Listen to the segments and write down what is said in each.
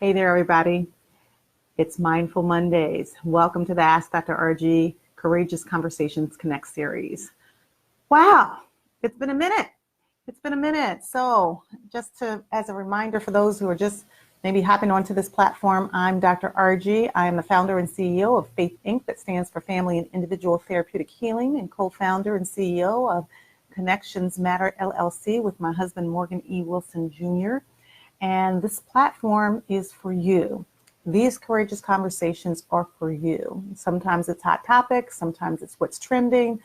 Hey there, everybody. It's Mindful Mondays. Welcome to the Ask Dr. Argie Courageous Conversations Connect series. Wow, it's been a minute. It's been a minute. So just as a reminder for those who are just maybe hopping onto this platform, I'm Dr. Argie. I am the founder and CEO of Faith Inc. that stands for Family and Individual Therapeutic Healing, and co-founder and CEO of Connections Matter LLC with my husband, Morgan E. Wilson Jr. And this platform is for you. These courageous conversations are for you. Sometimes it's hot topics, sometimes it's what's trending,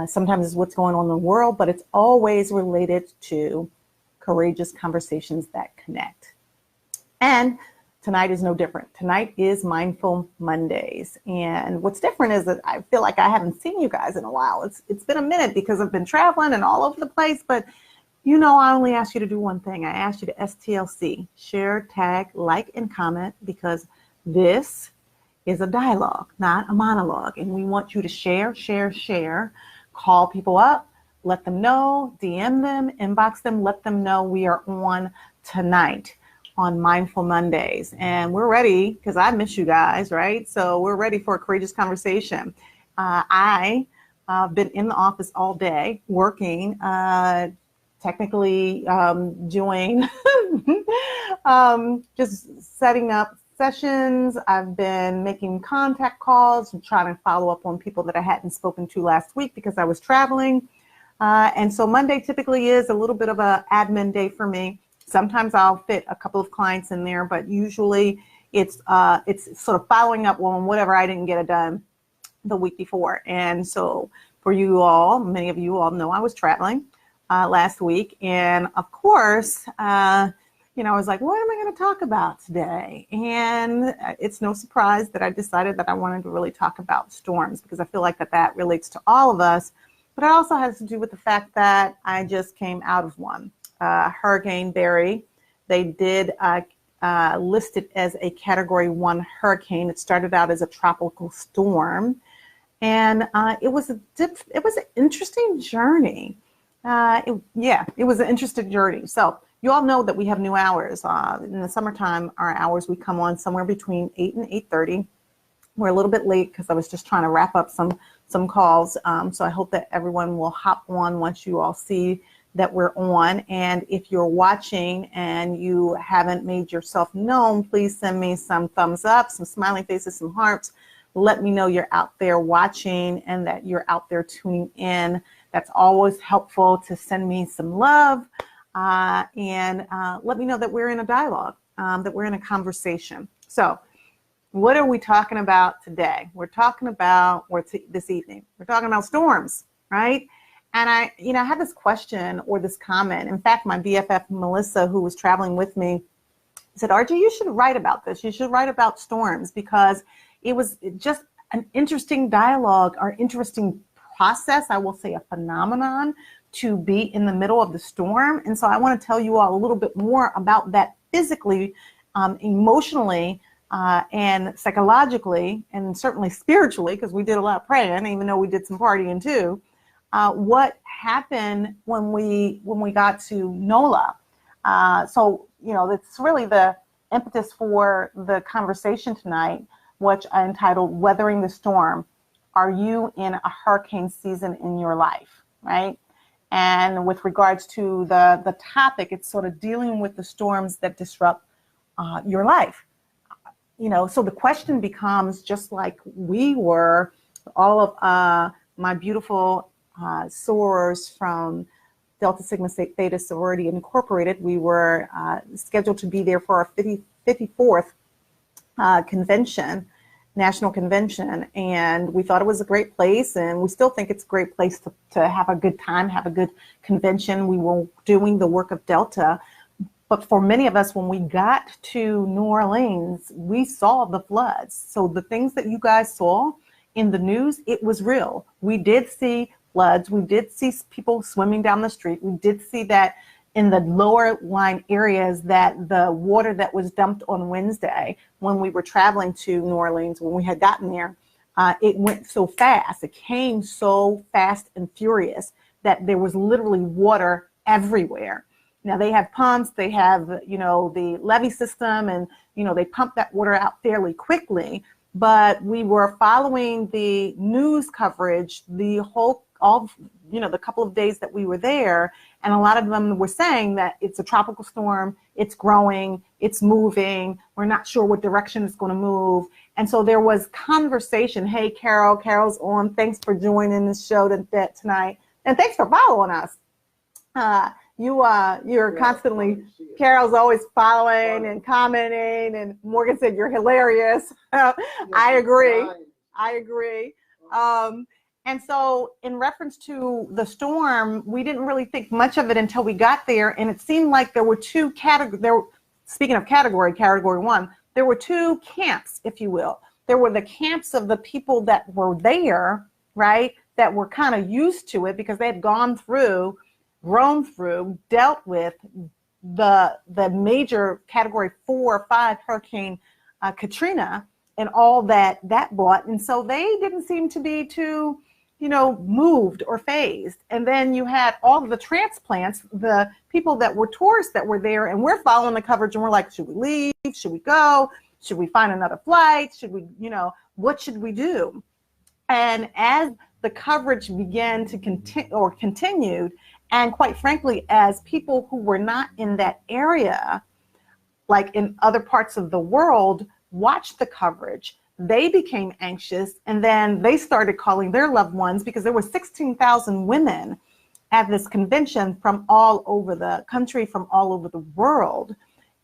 sometimes it's what's going on in the world, but it's always related to courageous conversations that connect. And tonight is no different. Tonight is Mindful Mondays. And what's different is that I feel like I haven't seen you guys in a while. It's been a minute because I've been traveling and all over the place, but you know, I only asked you to do one thing. I asked you to STLC, share, tag, like, and comment, because this is a dialogue, not a monologue. And we want you to share, call people up, let them know, DM them, inbox them, let them know we are on tonight on Mindful Mondays. And we're ready, because I miss you guys, right? So we're ready for a courageous conversation. I've been in the office all day working, technically doing just setting up sessions. I've been making contact calls and trying to follow up on people that I hadn't spoken to last week because I was traveling. And so Monday typically is a little bit of an admin day for me. Sometimes I'll fit a couple of clients in there, but usually it's sort of following up on whatever I didn't get it done the week before. And so for you all, many of you all know I was traveling last week. And of course, I was like, what am I going to talk about today? And it's no surprise that I decided that I wanted to really talk about storms, because I feel like that relates to all of us. But it also has to do with the fact that I just came out of one. Hurricane Barry. They did list it as a Category 1 hurricane. It started out as a tropical storm. And it was an interesting journey. It was an interesting journey. So you all know that we have new hours. In the summertime, our hours, we come on somewhere between 8 and 8:30. We're a little bit late because I was just trying to wrap up some calls. So I hope that everyone will hop on once you all see that we're on. And if you're watching and you haven't made yourself known, please send me some thumbs up, some smiling faces, some hearts. Let me know you're out there watching and that you're out there tuning in. That's always helpful to send me some love and let me know that we're in a dialogue, that we're in a conversation. So what are we talking about today? We're talking about, this evening, we're talking about storms, right? And I had this question or this comment. In fact, my BFF, Melissa, who was traveling with me, said, Argie, you should write about this. You should write about storms, because it was just an interesting dialogue or interesting process, I will say a phenomenon, to be in the middle of the storm. And so I want to tell you all a little bit more about that physically, emotionally, and psychologically, and certainly spiritually, because we did a lot of praying, even though we did some partying too. What happened when we got to NOLA. So that's really the impetus for the conversation tonight, which I entitled Weathering the Storm. Are you in a hurricane season in your life, right? And with regards to the topic, it's sort of dealing with the storms that disrupt your life. So the question becomes, just like we were, all of my beautiful sorors from Delta Sigma Theta Sorority Incorporated, we were scheduled to be there for our 54th convention, national convention, and we thought it was a great place, and we still think it's a great place to have a good time, have a good convention. We were doing the work of Delta, but for many of us, when we got to New Orleans, we saw the floods. So the things that you guys saw in the news, it was real. We did see floods. We did see people swimming down the street. We did see that in the lower line areas, that the water that was dumped on Wednesday when we were traveling to New Orleans, when we had gotten there, it went so fast. It came so fast and furious that there was literally water everywhere. Now they have pumps, they have, you know, the levee system, and, you know, they pump that water out fairly quickly. But we were following the news coverage the couple of days that we were there. And a lot of them were saying that it's a tropical storm, it's growing, it's moving, we're not sure what direction it's going to move. And so there was conversation. Hey, Carol's on. Thanks for joining the show tonight. And thanks for following us. You're constantly, Carol's always following and commenting, and Morgan said you're hilarious. I agree. And so in reference to the storm, we didn't really think much of it until we got there, and it seemed like there were two categories. Speaking of category one, there were two camps, if you will. There were the camps of the people that were there, right, that were kind of used to it because they had grown through, dealt with the major category 4 or 5 hurricane Katrina and all that brought. And so they didn't seem to be too, you know, moved or phased. And then you had all of the transplants, the people that were tourists that were there, and we're following the coverage and we're like, should we leave? Should we go? Should we find another flight? Should we, you know, what should we do? And as the coverage began to continued, and quite frankly, as people who were not in that area, like in other parts of the world, watched the coverage, they became anxious, and then they started calling their loved ones, because there were 16,000 women at this convention from all over the country, from all over the world.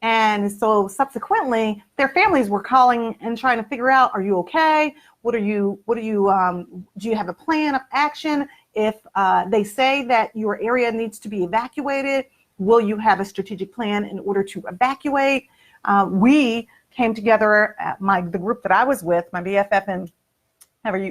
And so subsequently, their families were calling and trying to figure out, are you okay? Do you have a plan of action? If they say that your area needs to be evacuated, will you have a strategic plan in order to evacuate? We came together at the group that I was with, my BFF, and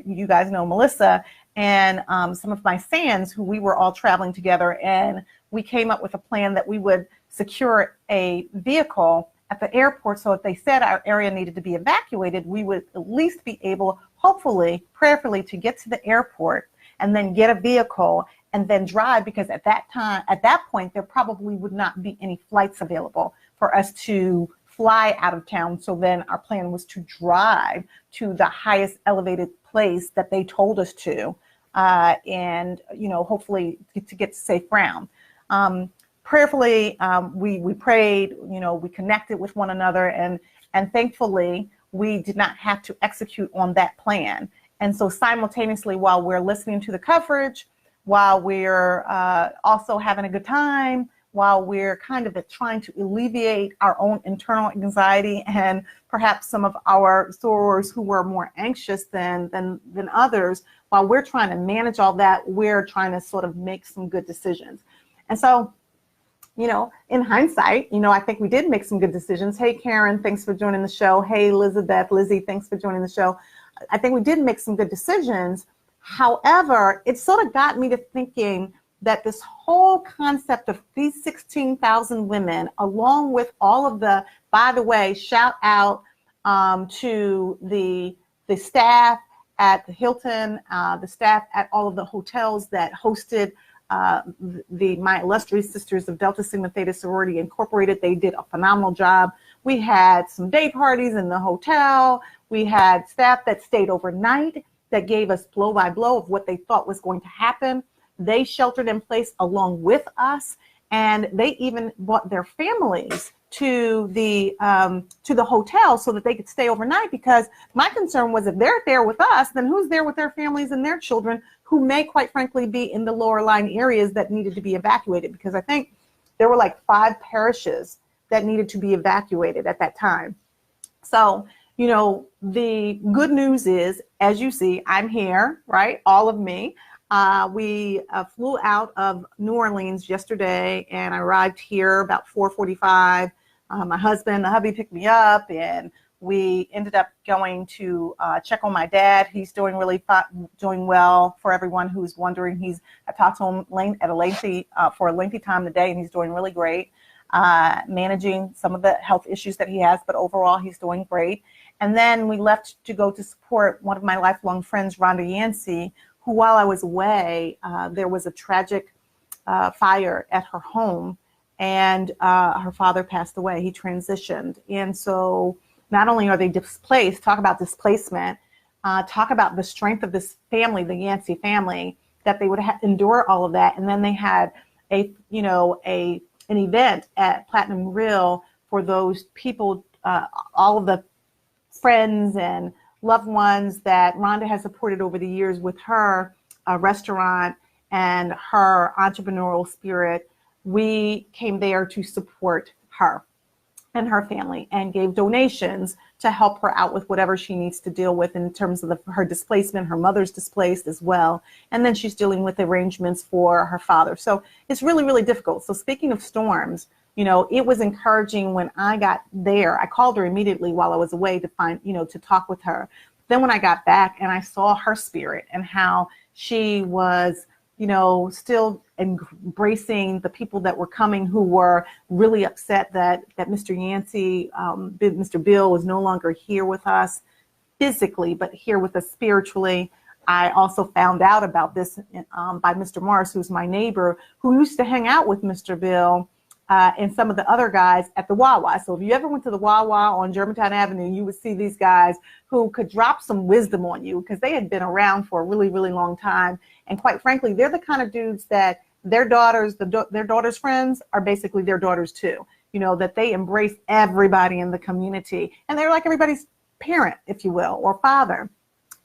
you guys know Melissa, and some of my SANs, who we were all traveling together, and we came up with a plan that we would secure a vehicle at the airport, so if they said our area needed to be evacuated, we would at least be able, hopefully, prayerfully, to get to the airport and then get a vehicle and then drive, because at that point, there probably would not be any flights available for us to fly out of town. So then our plan was to drive to the highest elevated place that they told us to, and, you know, hopefully to get to safe ground. Prayerfully, we prayed, you know, we connected with one another, and thankfully we did not have to execute on that plan. And so simultaneously, while we're listening to the coverage, while we're also having a good time, while we're kind of trying to alleviate our own internal anxiety, and perhaps some of our sorors who were more anxious than others, while we're trying to manage all that, we're trying to sort of make some good decisions. And so, you know, in hindsight, you know, I think we did make some good decisions. Hey, Karen, thanks for joining the show. Hey, Lizzie, thanks for joining the show. I think we did make some good decisions. However, it sort of got me to thinking that this whole concept of these 16,000 women, along with all of the, by the way, shout out to the staff at the Hilton, the staff at all of the hotels that hosted my illustrious sisters of Delta Sigma Theta Sorority Incorporated. They did a phenomenal job. We had some day parties in the hotel. We had staff that stayed overnight that gave us blow by blow of what they thought was going to happen. They sheltered in place along with us, and they even brought their families to the hotel so that they could stay overnight, because my concern was, if they're there with us, then who's there with their families and their children who may quite frankly be in the lower lying areas that needed to be evacuated? Because I think there were like 5 parishes that needed to be evacuated at that time. So, you know, the good news is, as you see, I'm here, right? All of me. We flew out of New Orleans yesterday, and I arrived here about 4:45. My husband, the hubby, picked me up, and we ended up going to check on my dad. He's doing doing well. For everyone who's wondering, I talked to him for a lengthy time today, and he's doing really great, managing some of the health issues that he has, but overall he's doing great. And then we left to go to support one of my lifelong friends, Rhonda Yancey, who, while I was away, there was a tragic fire at her home, and her father passed away. He transitioned. And so not only are they displaced, talk about displacement, talk about the strength of this family, the Yancey family, that they would endure all of that. And then they had an event at Platinum Grill for those people, all of the friends and loved ones that Rhonda has supported over the years with her restaurant and her entrepreneurial spirit. We came there to support her and her family and gave donations to help her out with whatever she needs to deal with in terms of her displacement. Her mother's displaced as well. And then she's dealing with arrangements for her father. So it's really, really difficult. So speaking of storms, it was encouraging when I got there. I called her immediately while I was away to to talk with her. Then when I got back and I saw her spirit and how she was, still embracing the people that were coming who were really upset that Mr. Yancey, Mr. Bill was no longer here with us physically, but here with us spiritually. I also found out about this by Mr. Morris, who's my neighbor, who used to hang out with Mr. Bill and some of the other guys at the Wawa. So if you ever went to the Wawa on Germantown Avenue, you would see these guys who could drop some wisdom on you because they had been around for a really, really long time. And quite frankly, they're the kind of dudes that their daughters, their daughters' friends are basically their daughters too. That they embrace everybody in the community. And they're like everybody's parent, if you will, or father.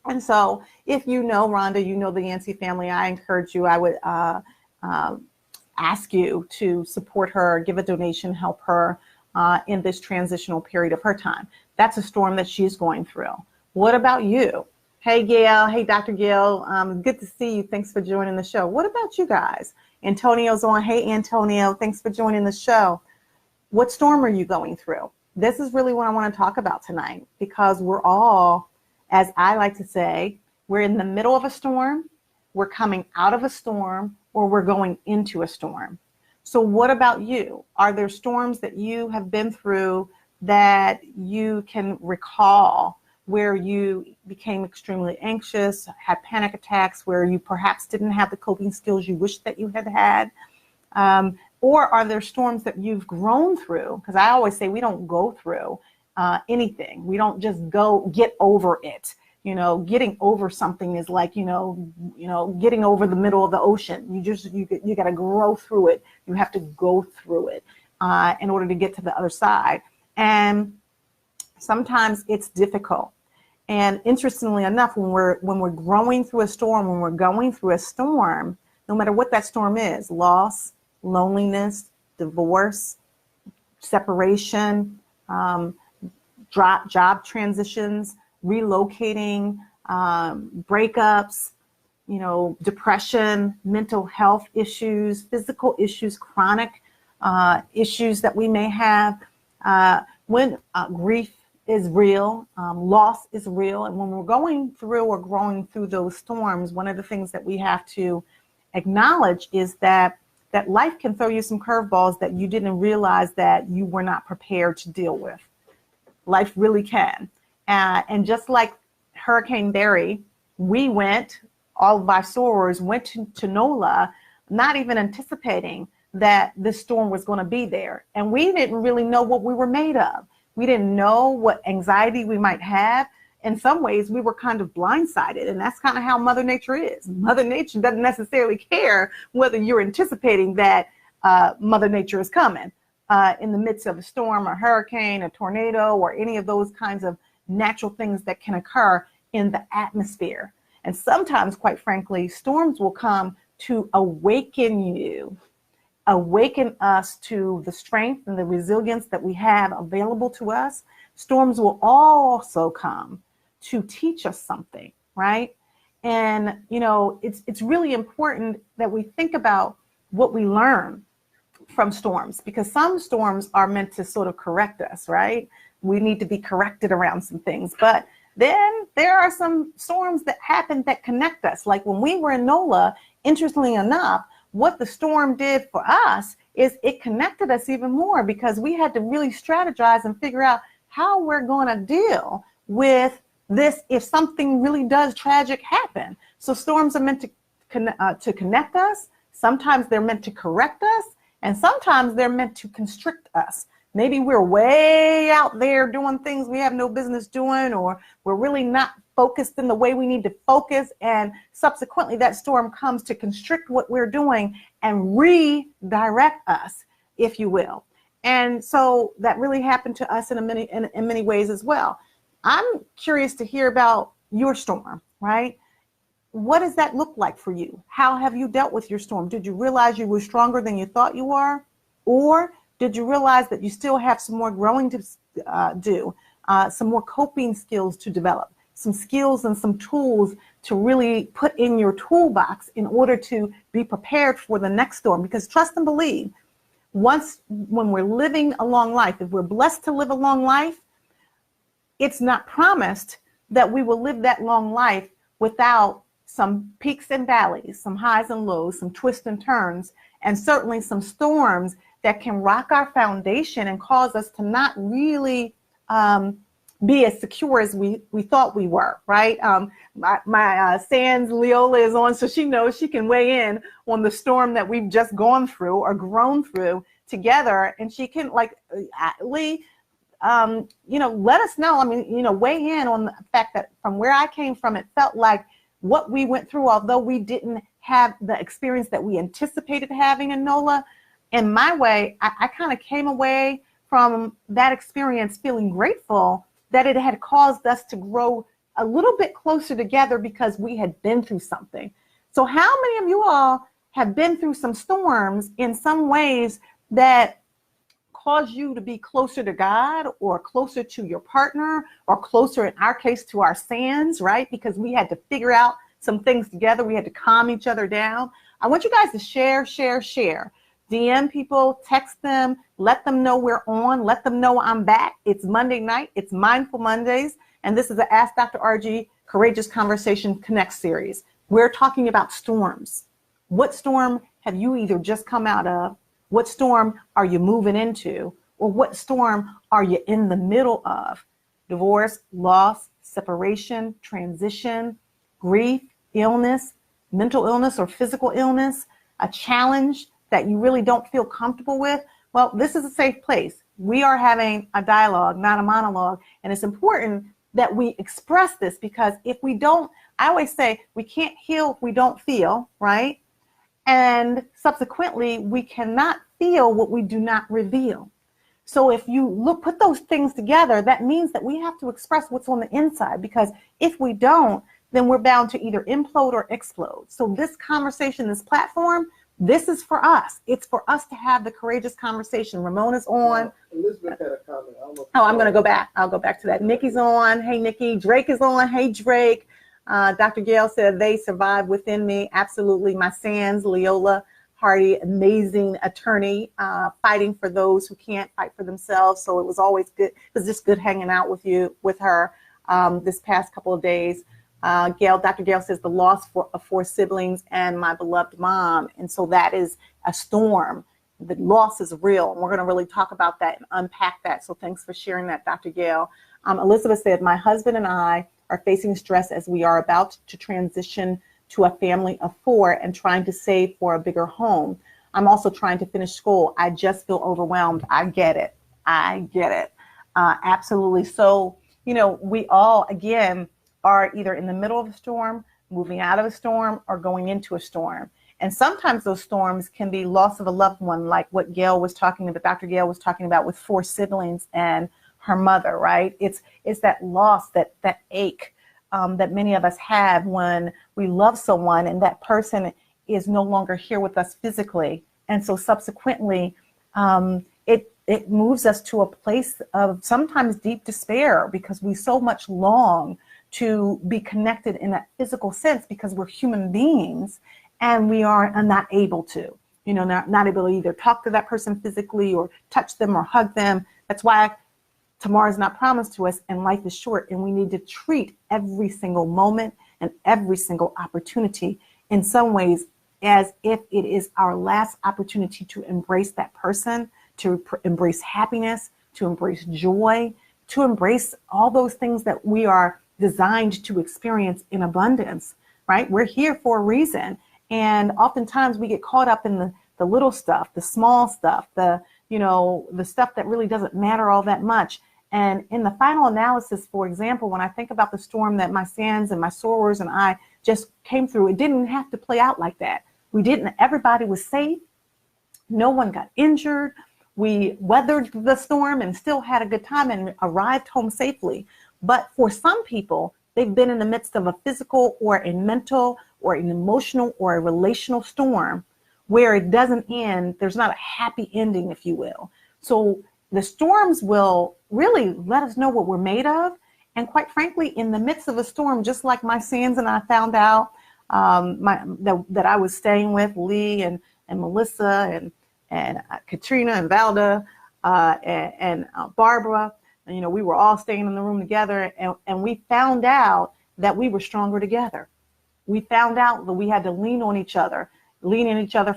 And so if you know Rhonda, you know the Yancey family, I encourage you, I would ask you to support her, give a donation, help her in this transitional period of her time. That's a storm that she's going through. What about you? Hey, Gail. Hey, Dr. Gail. Good to see you. Thanks for joining the show. What about you guys? Antonio's on. Hey, Antonio. Thanks for joining the show. What storm are you going through? This is really what I want to talk about tonight because we're all, as I like to say, we're in the middle of a storm, we're coming out of a storm, or we're going into a storm. So what about you? Are there storms that you have been through that you can recall where you became extremely anxious, had panic attacks, where you perhaps didn't have the coping skills you wish that you had had? Or are there storms that you've grown through? Because I always say we don't go through anything. We don't just get over it. Getting over something is like, getting over the middle of the ocean. You got to grow through it. You have to go through it in order to get to the other side. And sometimes it's difficult. And interestingly enough, when we're growing through a storm, when we're going through a storm, no matter what that storm is, loss, loneliness, divorce, separation, job transitions, relocating, breakups, depression, mental health issues, physical issues, chronic issues that we may have, when grief is real, loss is real. And when we're going through or growing through those storms, one of the things that we have to acknowledge is that life can throw you some curveballs that you didn't realize that you were not prepared to deal with. Life really can. And just like Hurricane Barry, we all of our sorors went to NOLA, not even anticipating that this storm was going to be there. And we didn't really know what we were made of. We didn't know what anxiety we might have. In some ways, we were kind of blindsided. And that's kind of how Mother Nature is. Mother Nature doesn't necessarily care whether you're anticipating that Mother Nature is coming in the midst of a storm, a hurricane, a tornado, or any of those kinds of natural things that can occur in the atmosphere. And sometimes, quite frankly, storms will come to awaken us to the strength and the resilience that we have available to us. Storms will also come to teach us something, right? And, it's really important that we think about what we learn from storms, because some storms are meant to sort of correct us, right? We need to be corrected around some things. But then there are some storms that happen that connect us. Like when we were in NOLA, interestingly enough, what the storm did for us is it connected us even more, because we had to really strategize and figure out how we're going to deal with this if something really does tragic happen. So storms are meant to connect us. Sometimes they're meant to correct us. And sometimes they're meant to constrict us. Maybe we're way out there doing things we have no business doing, or we're really not focused in the way we need to focus. And subsequently, that storm comes to constrict what we're doing and redirect us, if you will. And so that really happened to us in many ways as well. I'm curious to hear about your storm, right? What does that look like for you? How have you dealt with your storm? Did you realize you were stronger than you thought you were? Or did you realize that you still have some more growing to do, some more coping skills to develop, some skills and some tools to really put in your toolbox in order to be prepared for the next storm? Because trust and believe, when we're living a long life, if we're blessed to live a long life, it's not promised that we will live that long life without some peaks and valleys, some highs and lows, some twists and turns, and certainly some storms that can rock our foundation and cause us to not really be as secure as we thought we were, right? My Sans Leola is on, so she knows she can weigh in on the storm that we've just gone through or grown through together. And she can, like, Lee, let us know. I mean, weigh in on the fact that from where I came from, it felt like what we went through, although we didn't have the experience that we anticipated having in NOLA, in my way, I kind of came away from that experience feeling grateful that it had caused us to grow a little bit closer together because we had been through something. So how many of you all have been through some storms in some ways that cause you to be closer to God or closer to your partner or closer, in our case, to our Sans, right? Because we had to figure out some things together. We had to calm each other down. I want you guys to share. DM people, text them, let them know we're on, let them know I'm back. It's Monday night. It's Mindful Mondays. And this is the Ask Dr. Argie Courageous Conversation Connect series. We're talking about storms. What storm have you either just come out of? What storm are you moving into? Or what storm are you in the middle of? Divorce, loss, separation, transition, grief, illness, mental illness or physical illness, a challenge that you really don't feel comfortable with. Well, this is a safe place. We are having a dialogue, not a monologue. And it's important that we express this, because if we don't, I always say we can't heal if we don't feel, right? And subsequently, we cannot feel what we do not reveal. So if you put those things together, that means that we have to express what's on the inside, because if we don't, then we're bound to either implode or explode. So this conversation, this platform, this is for us. It's for us to have the courageous conversation. Ramona's on. Elizabeth had a comment. I'm going to go back. I'll go back to that. Nikki's on. Hey, Nikki. Drake is on. Hey, Drake. Dr. Gail said they survived within me. Absolutely. My Sans, Leola Hardy, amazing attorney, fighting for those who can't fight for themselves. So it was always good. It was just good hanging out with her this past couple of days. Dr. Gail says the loss of 4 siblings and my beloved mom. And so that is a storm. The loss is real. And we're going to really talk about that and unpack that. So thanks for sharing that, Dr. Gail. Elizabeth said, my husband and I are facing stress as we are about to transition to a family of 4 and trying to save for a bigger home. I'm also trying to finish school. I just feel overwhelmed. I get it. Absolutely. So, we all, again, are either in the middle of a storm, moving out of a storm, or going into a storm. And sometimes those storms can be loss of a loved one, like what Gail was talking about, Dr. Gail was talking about with 4 siblings and her mother, right? It's that loss, that ache that many of us have when we love someone and that person is no longer here with us physically. And so subsequently, it moves us to a place of sometimes deep despair, because we so much long to be connected in that physical sense, because we're human beings and we are not able to, not able to either talk to that person physically or touch them or hug them. That's why tomorrow is not promised to us and life is short, and we need to treat every single moment and every single opportunity in some ways as if it is our last opportunity to embrace that person, to embrace happiness, to embrace joy, to embrace all those things that we are designed to experience in abundance, right? We're here for a reason. And oftentimes we get caught up in the little stuff, the small stuff, the stuff that really doesn't matter all that much. And in the final analysis, for example, when I think about the storm that my sons and my sorors and I just came through, it didn't have to play out like that. Everybody was safe. No one got injured. We weathered the storm and still had a good time and arrived home safely. But for some people, they've been in the midst of a physical or a mental or an emotional or a relational storm where it doesn't end. There's not a happy ending, if you will. So the storms will really let us know what we're made of. And quite frankly, in the midst of a storm, just like my sons and I found out that I was staying with Lee and Melissa and Katrina and Valda and Barbara, and, we were all staying in the room together, and we found out that we were stronger together. We found out that we had to lean on each other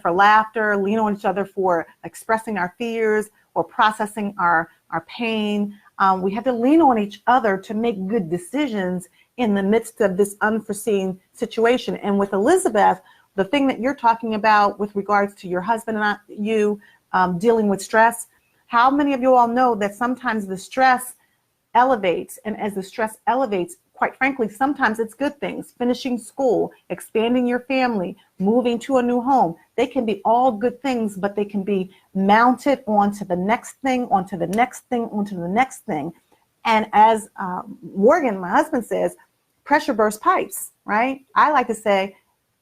for laughter, lean on each other for expressing our fears or processing our pain. We had to lean on each other to make good decisions in the midst of this unforeseen situation. And with Elizabeth, the thing that you're talking about with regards to your husband and you dealing with stress, how many of you all know that sometimes the stress elevates, and as the stress elevates, quite frankly, sometimes it's good things, finishing school, expanding your family, moving to a new home. They can be all good things, but they can be mounted onto the next thing, onto the next thing, onto the next thing. And as Morgan, my husband, says, pressure bursts pipes, right? I like to say,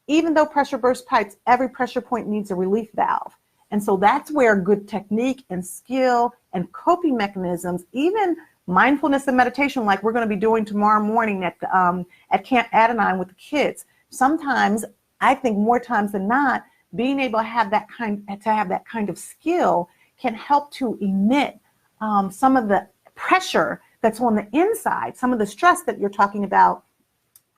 even though pressure bursts pipes, every pressure point needs a relief valve. And so that's where good technique and skill and coping mechanisms, even mindfulness and meditation, like we're going to be doing tomorrow morning at Camp Adenine with the kids. Sometimes, I think more times than not, being able to have that kind of skill can help to emit some of the pressure that's on the inside, some of the stress that you're talking about,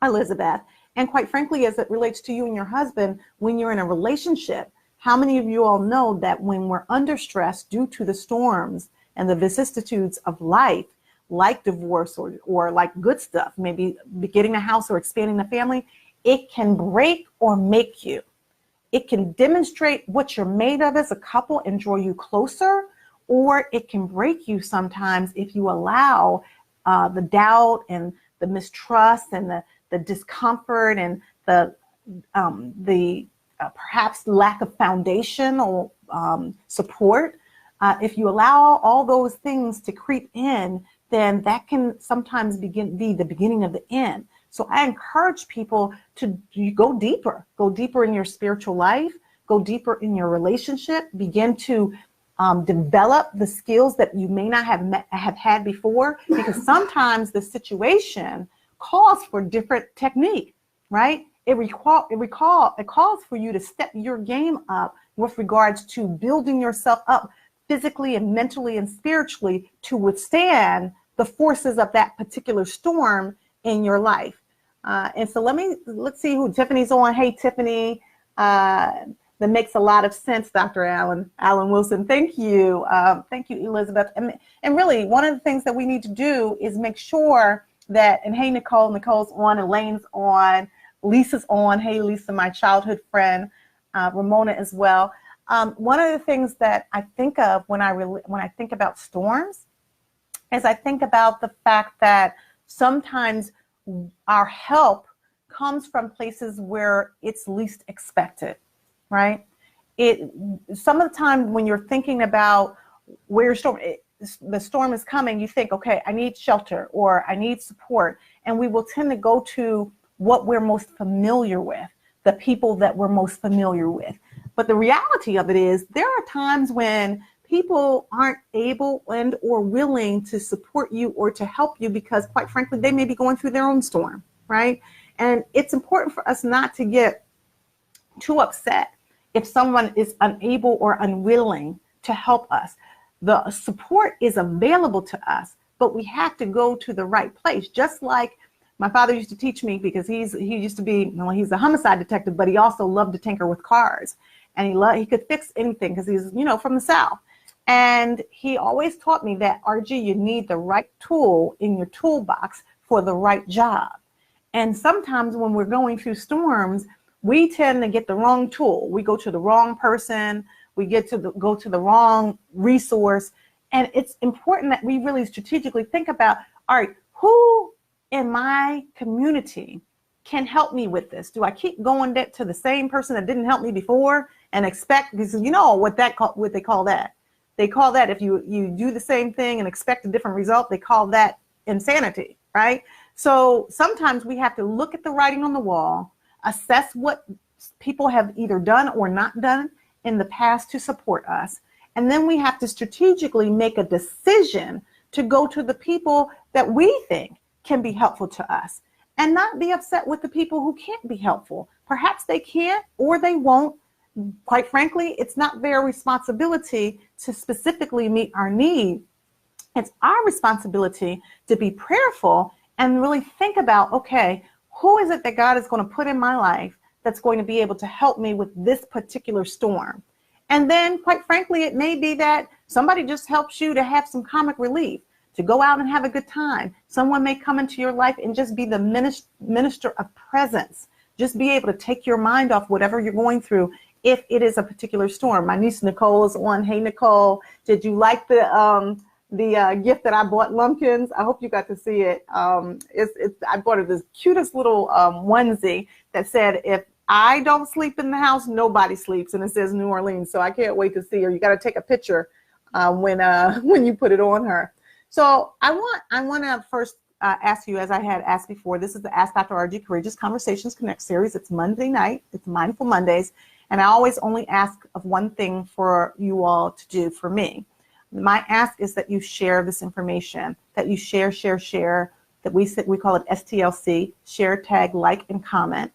Elizabeth. And quite frankly, as it relates to you and your husband, when you're in a relationship, how many of you all know that when we're under stress due to the storms and the vicissitudes of life, like divorce or like good stuff, maybe getting a house or expanding the family, it can break or make you. It can demonstrate what you're made of as a couple and draw you closer, or it can break you sometimes if you allow the doubt and the mistrust and the discomfort and the perhaps lack of foundational support. If you allow all those things to creep in, then that can sometimes be the beginning of the end. So I encourage people to go deeper in your spiritual life, go deeper in your relationship, begin to develop the skills that you may not have had before, because sometimes the situation calls for different technique, right? It calls for you to step your game up with regards to building yourself up physically and mentally and spiritually to withstand the forces of that particular storm in your life. And so let's see who Tiffany's on. Hey, Tiffany, that makes a lot of sense, Dr. Allen Wilson. Thank you. Thank you, Elizabeth. And really, one of the things that we need to do is make sure that, and hey, Nicole's on, Elaine's on, Lisa's on. Hey, Lisa, my childhood friend, Ramona as well. One of the things that I think of when I think about storms is I think about the fact that sometimes our help comes from places where it's least expected, right? Some of the time when you're thinking about where the storm is coming, you think, okay, I need shelter or I need support. And we will tend to go to what we're most familiar with, the people that we're most familiar with. But the reality of it is there are times when people aren't able and or willing to support you or to help you because, quite frankly, they may be going through their own storm, right? And it's important for us not to get too upset if someone is unable or unwilling to help us. The support is available to us, but we have to go to the right place. Just like my father used to teach me, because he used to be, he's a homicide detective, but he also loved to tinker with cars. And he could fix anything because he's, from the South. And he always taught me that, Argie, you need the right tool in your toolbox for the right job. And sometimes when we're going through storms, we tend to get the wrong tool. We go to the wrong person. We go to the wrong resource. And it's important that we really strategically think about, all right, who in my community can help me with this? Do I keep going to the same person that didn't help me before and expect, because you know what they call that? They call that, if you do the same thing and expect a different result, they call that insanity, right? So sometimes we have to look at the writing on the wall, assess what people have either done or not done in the past to support us. And then we have to strategically make a decision to go to the people that we think can be helpful to us and not be upset with the people who can't be helpful. Perhaps they can't or they won't. Quite frankly, it's not their responsibility to specifically meet our need. It's our responsibility to be prayerful and really think about, okay, who is it that God is going to put in my life that's going to be able to help me with this particular storm? And then, quite frankly, it may be that somebody just helps you to have some comic relief, to go out and have a good time. Someone may come into your life and just be the minister of presence. Just be able to take your mind off whatever you're going through if it is a particular storm. My niece Nicole is on. Hey, Nicole, did you like the gift that I bought, Lumpkins? I hope you got to see it. I bought her this cutest little onesie that said, if I don't sleep in the house, nobody sleeps. And it says New Orleans. So I can't wait to see her. You got to take a picture when you put it on her. So I want to first ask you, as I had asked before, this is the Ask Dr. Argie Courageous Conversations Connect series. It's Monday night. It's Mindful Mondays. And I always only ask of one thing for you all to do for me. My ask is that you share this information, that you share, that we call it STLC, share, tag, like, and comment,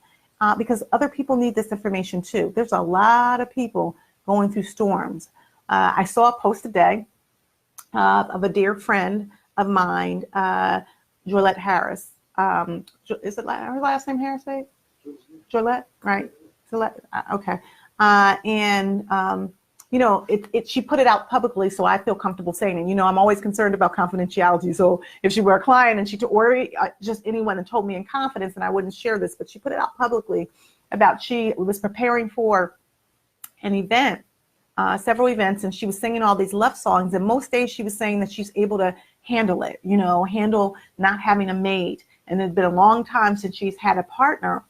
because other people need this information too. There's a lot of people going through storms. I saw a post today of a dear friend of mine, Joylette Harris. Is it her last name Harris, babe? Joylette, right? Okay. You know, she put it out publicly, so I feel comfortable saying it. You know, I'm always concerned about confidentiality. So if she were a client and or just anyone and told me in confidence, then I wouldn't share this. But she put it out publicly about she was preparing for an event, several events, and she was singing all these love songs. And most days she was saying that she's able to handle it, handle not having a mate. And it's been a long time since she's had a partner.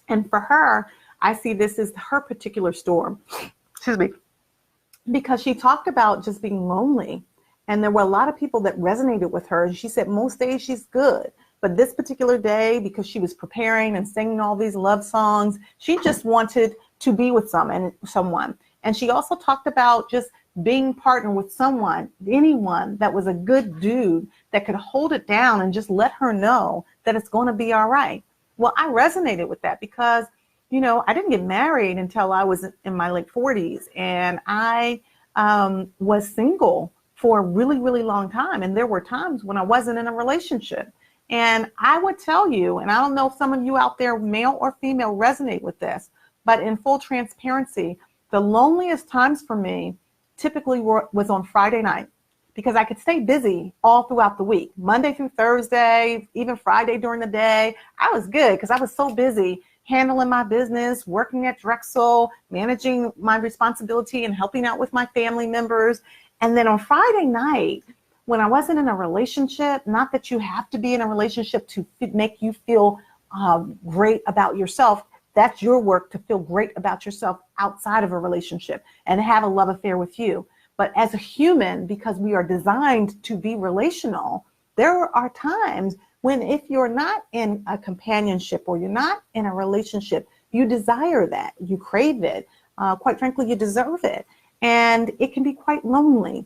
And for her, I see this as her particular storm. Excuse me. Because she talked about just being lonely. And there were a lot of people that resonated with her. And she said most days she's good. But this particular day, because she was preparing and singing all these love songs, she just wanted to be with someone. And she also talked about just being partnered with someone, anyone that was a good dude that could hold it down and just let her know that it's going to be all right. Well, I resonated with that because, I didn't get married until I was in my late 40s. And I was single for a really, really long time. And there were times when I wasn't in a relationship. And I would tell you, and I don't know if some of you out there, male or female, resonate with this, but in full transparency, the loneliest times for me typically was on Friday night, because I could stay busy all throughout the week, Monday through Thursday, even Friday during the day. I was good because I was so busy handling my business, working at Drexel, managing my responsibility and helping out with my family members. And then on Friday night, when I wasn't in a relationship, not that you have to be in a relationship to make you feel great about yourself. That's your work, to feel great about yourself outside of a relationship and have a love affair with you. But as a human, because we are designed to be relational, there are times when if you're not in a companionship or you're not in a relationship, you desire that, you crave it. Quite frankly, you deserve it. And it can be quite lonely.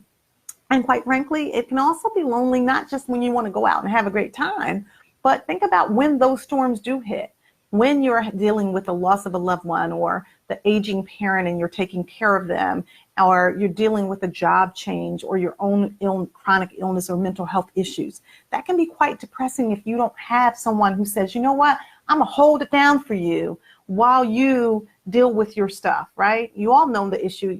And quite frankly, it can also be lonely, not just when you want to go out and have a great time, but think about when those storms do hit. When you're dealing with the loss of a loved one or the aging parent and you're taking care of them, or you're dealing with a job change or your own chronic illness or mental health issues, that can be quite depressing if you don't have someone who says, you know what, I'm gonna hold it down for you while you deal with your stuff, right? You all know the issue,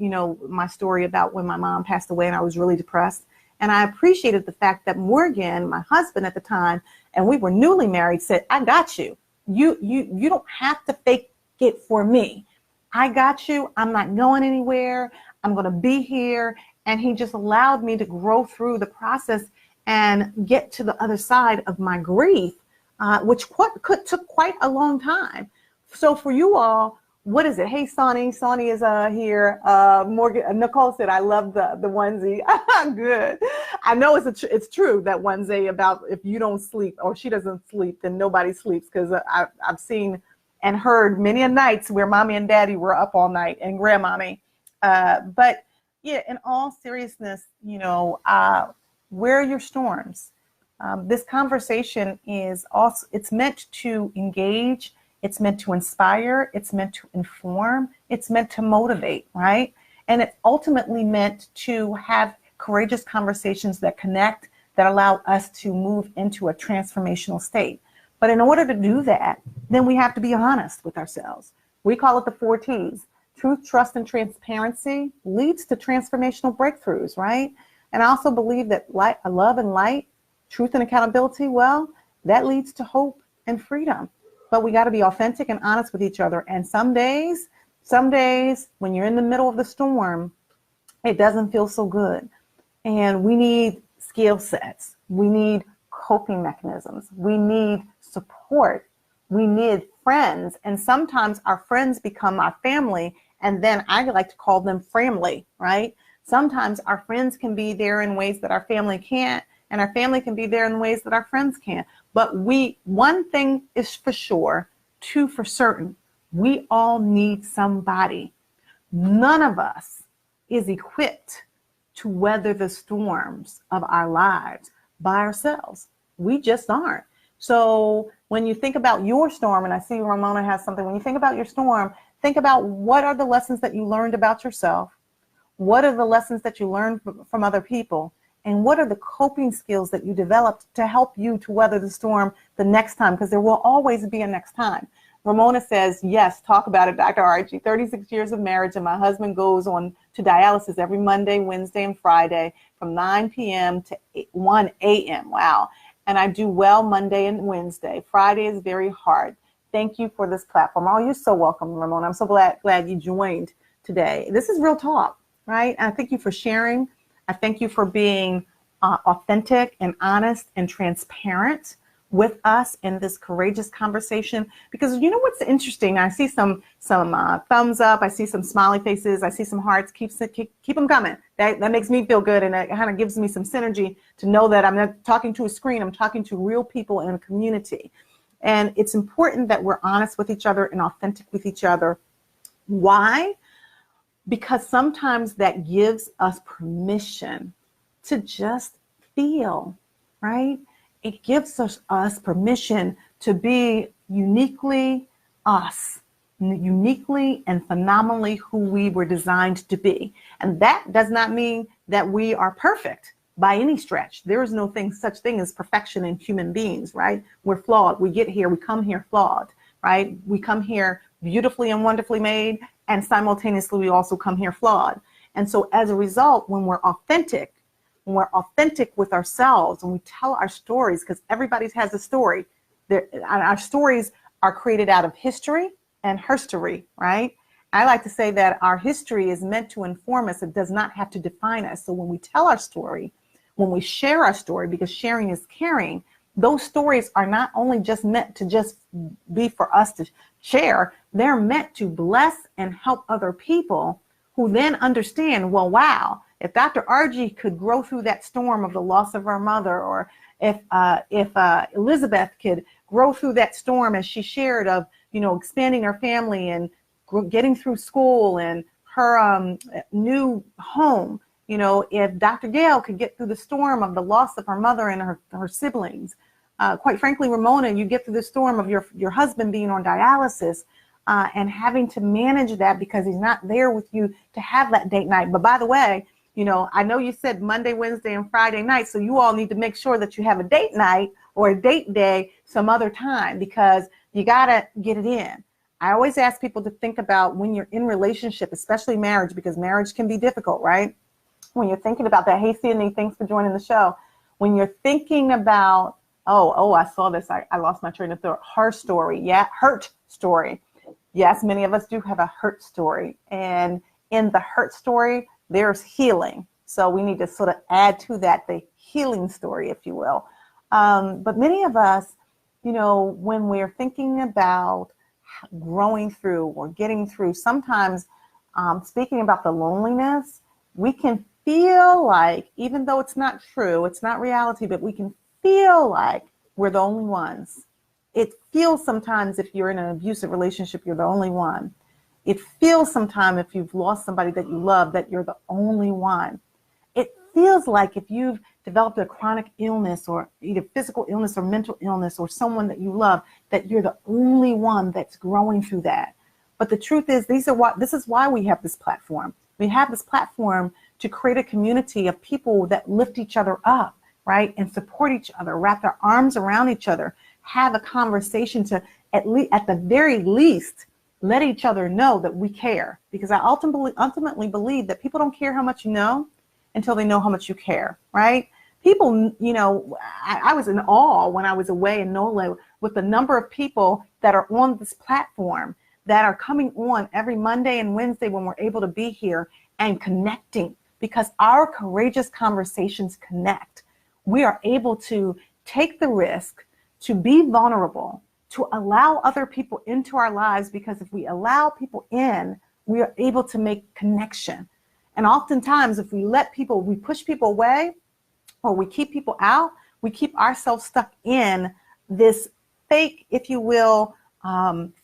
my story about when my mom passed away and I was really depressed. And I appreciated the fact that Morgan, my husband at the time, and we were newly married, said, I got you. You don't have to fake it for me. I got you. I'm not going anywhere. I'm going to be here. And he just allowed me to grow through the process and get to the other side of my grief, which took quite a long time. So for you all, what is it? Hey, Sonny. Sonny is here. Morgan, Nicole said, I love the onesie. Good. I know it's true, that onesie about if you don't sleep or she doesn't sleep, then nobody sleeps. Because I've seen and heard many a nights where mommy and daddy were up all night and grandmommy. But yeah, in all seriousness, where are your storms? This conversation is also, it's meant to engage. It's meant to inspire. It's meant to inform. It's meant to motivate, right? And it's ultimately meant to have courageous conversations that connect, that allow us to move into a transformational state. But in order to do that, then we have to be honest with ourselves. We call it the 4 T's. Truth, trust, and transparency leads to transformational breakthroughs, right? And I also believe that love and light, truth and accountability, well, that leads to hope and freedom. But we got to be authentic and honest with each other. And some days when you're in the middle of the storm, it doesn't feel so good. And we need skill sets. We need coping mechanisms. We need support. We need friends. And sometimes our friends become our family. And then I like to call them family, right? Sometimes our friends can be there in ways that our family can't. And our family can be there in ways that our friends can't. But one thing is for sure, 2 for certain, we all need somebody. None of us is equipped to weather the storms of our lives by ourselves. We just aren't. So when you think about your storm, and I see Ramona has something, when you think about your storm, think about what are the lessons that you learned about yourself? What are the lessons that you learned from other people? And what are the coping skills that you developed to help you to weather the storm the next time? Because there will always be a next time. Ramona says, yes, talk about it, Dr. Argie. 36 years of marriage, and my husband goes on to dialysis every Monday, Wednesday, and Friday from 9 p.m. to 1 a.m. Wow. And I do well Monday and Wednesday. Friday is very hard. Thank you for this platform. Oh, you're so welcome, Ramona. I'm so glad you joined today. This is real talk, right? And I thank you for sharing. I thank you for being authentic and honest and transparent with us in this courageous conversation. Because you know what's interesting? I see some thumbs up. I see some smiley faces. I see some hearts. Keep them coming. That makes me feel good, and it kind of gives me some synergy to know that I'm not talking to a screen. I'm talking to real people in a community. And it's important that we're honest with each other and authentic with each other. Why? Because sometimes that gives us permission to just feel, right? It gives us permission to be uniquely us, uniquely and phenomenally who we were designed to be. And that does not mean that we are perfect by any stretch. There is no such thing as perfection in human beings, right? We're flawed. We come here flawed, right? We come here beautifully and wonderfully made, and simultaneously we also come here flawed. And so as a result, when we're authentic with ourselves, and we tell our stories, because everybody has a story, our stories are created out of history and herstory, right? I like to say that our history is meant to inform us. It does not have to define us. So when we tell our story, when we share our story, because sharing is caring, those stories are not only just meant to just be for us to share, they're meant to bless and help other people who then understand, well, wow, if Dr. Argie could grow through that storm of the loss of her mother, or if Elizabeth could grow through that storm as she shared of, expanding her family and getting through school and her new home, if Dr. Gail could get through the storm of the loss of her mother and her siblings, quite frankly, Ramona, you get through the storm of your husband being on dialysis and having to manage that because he's not there with you to have that date night. But by the way, I know you said Monday, Wednesday, and Friday night, so you all need to make sure that you have a date night or a date day some other time, because you got to get it in. I always ask people to think about when you're in relationship, especially marriage, because marriage can be difficult, right? When you're thinking about that, hey, Sydney, thanks for joining the show. When you're thinking about, I saw this, I lost my train of thought, her story, hurt story. Yes, many of us do have a hurt story. And in the hurt story, there's healing. So we need to sort of add to that the healing story, if you will. But many of us, when we're thinking about growing through or getting through, sometimes speaking about the loneliness, we can feel like, even though it's not true, it's not reality, but we can feel like we're the only ones. It feels sometimes if you're in an abusive relationship, you're the only one. It feels sometimes if you've lost somebody that you love, that you're the only one. It feels like if you've developed a chronic illness or either physical illness or mental illness or someone that you love, that you're the only one that's growing through that. But the truth is, this is why we have this platform. We have this platform to create a community of people that lift each other up, right? And support each other, wrap their arms around each other, have a conversation to at the very least, let each other know that we care. Because I ultimately believe that people don't care how much you know until they know how much you care, right? People, I was in awe when I was away in NOLA with the number of people that are on this platform that are coming on every Monday and Wednesday when we're able to be here and connecting, because our courageous conversations connect. We are able to take the risk to be vulnerable, to allow other people into our lives, because if we allow people in, we are able to make connection. And oftentimes, if we push people away or we keep people out, we keep ourselves stuck in this fake, if you will,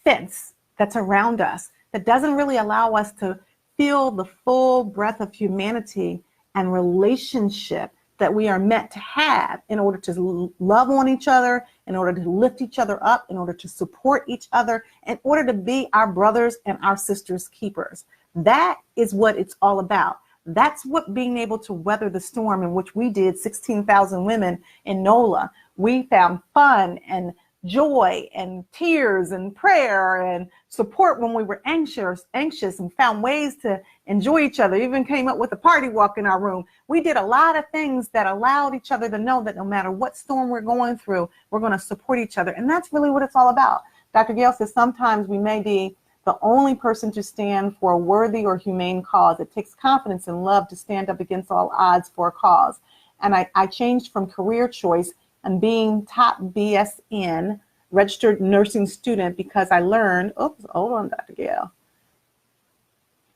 fence that's around us that doesn't really allow us to feel the full breadth of humanity and relationship that we are meant to have in order to love on each other, in order to lift each other up, in order to support each other, in order to be our brothers and our sisters' keepers. That is what it's all about. That's what being able to weather the storm, in which we did 16,000 women in NOLA. We found fun and joy and tears and prayer and support when we were anxious and found ways to enjoy each other. Even came up with a party walk in our room. We did a lot of things that allowed each other to know that no matter what storm we're going through, we're going to support each other. And that's really what it's all about. Dr. Gail says sometimes we may be the only person to stand for a worthy or humane cause. It takes confidence and love to stand up against all odds for a cause. And I changed from career choice and being top BSN registered nursing student because I learned, hold on, Dr. Gail.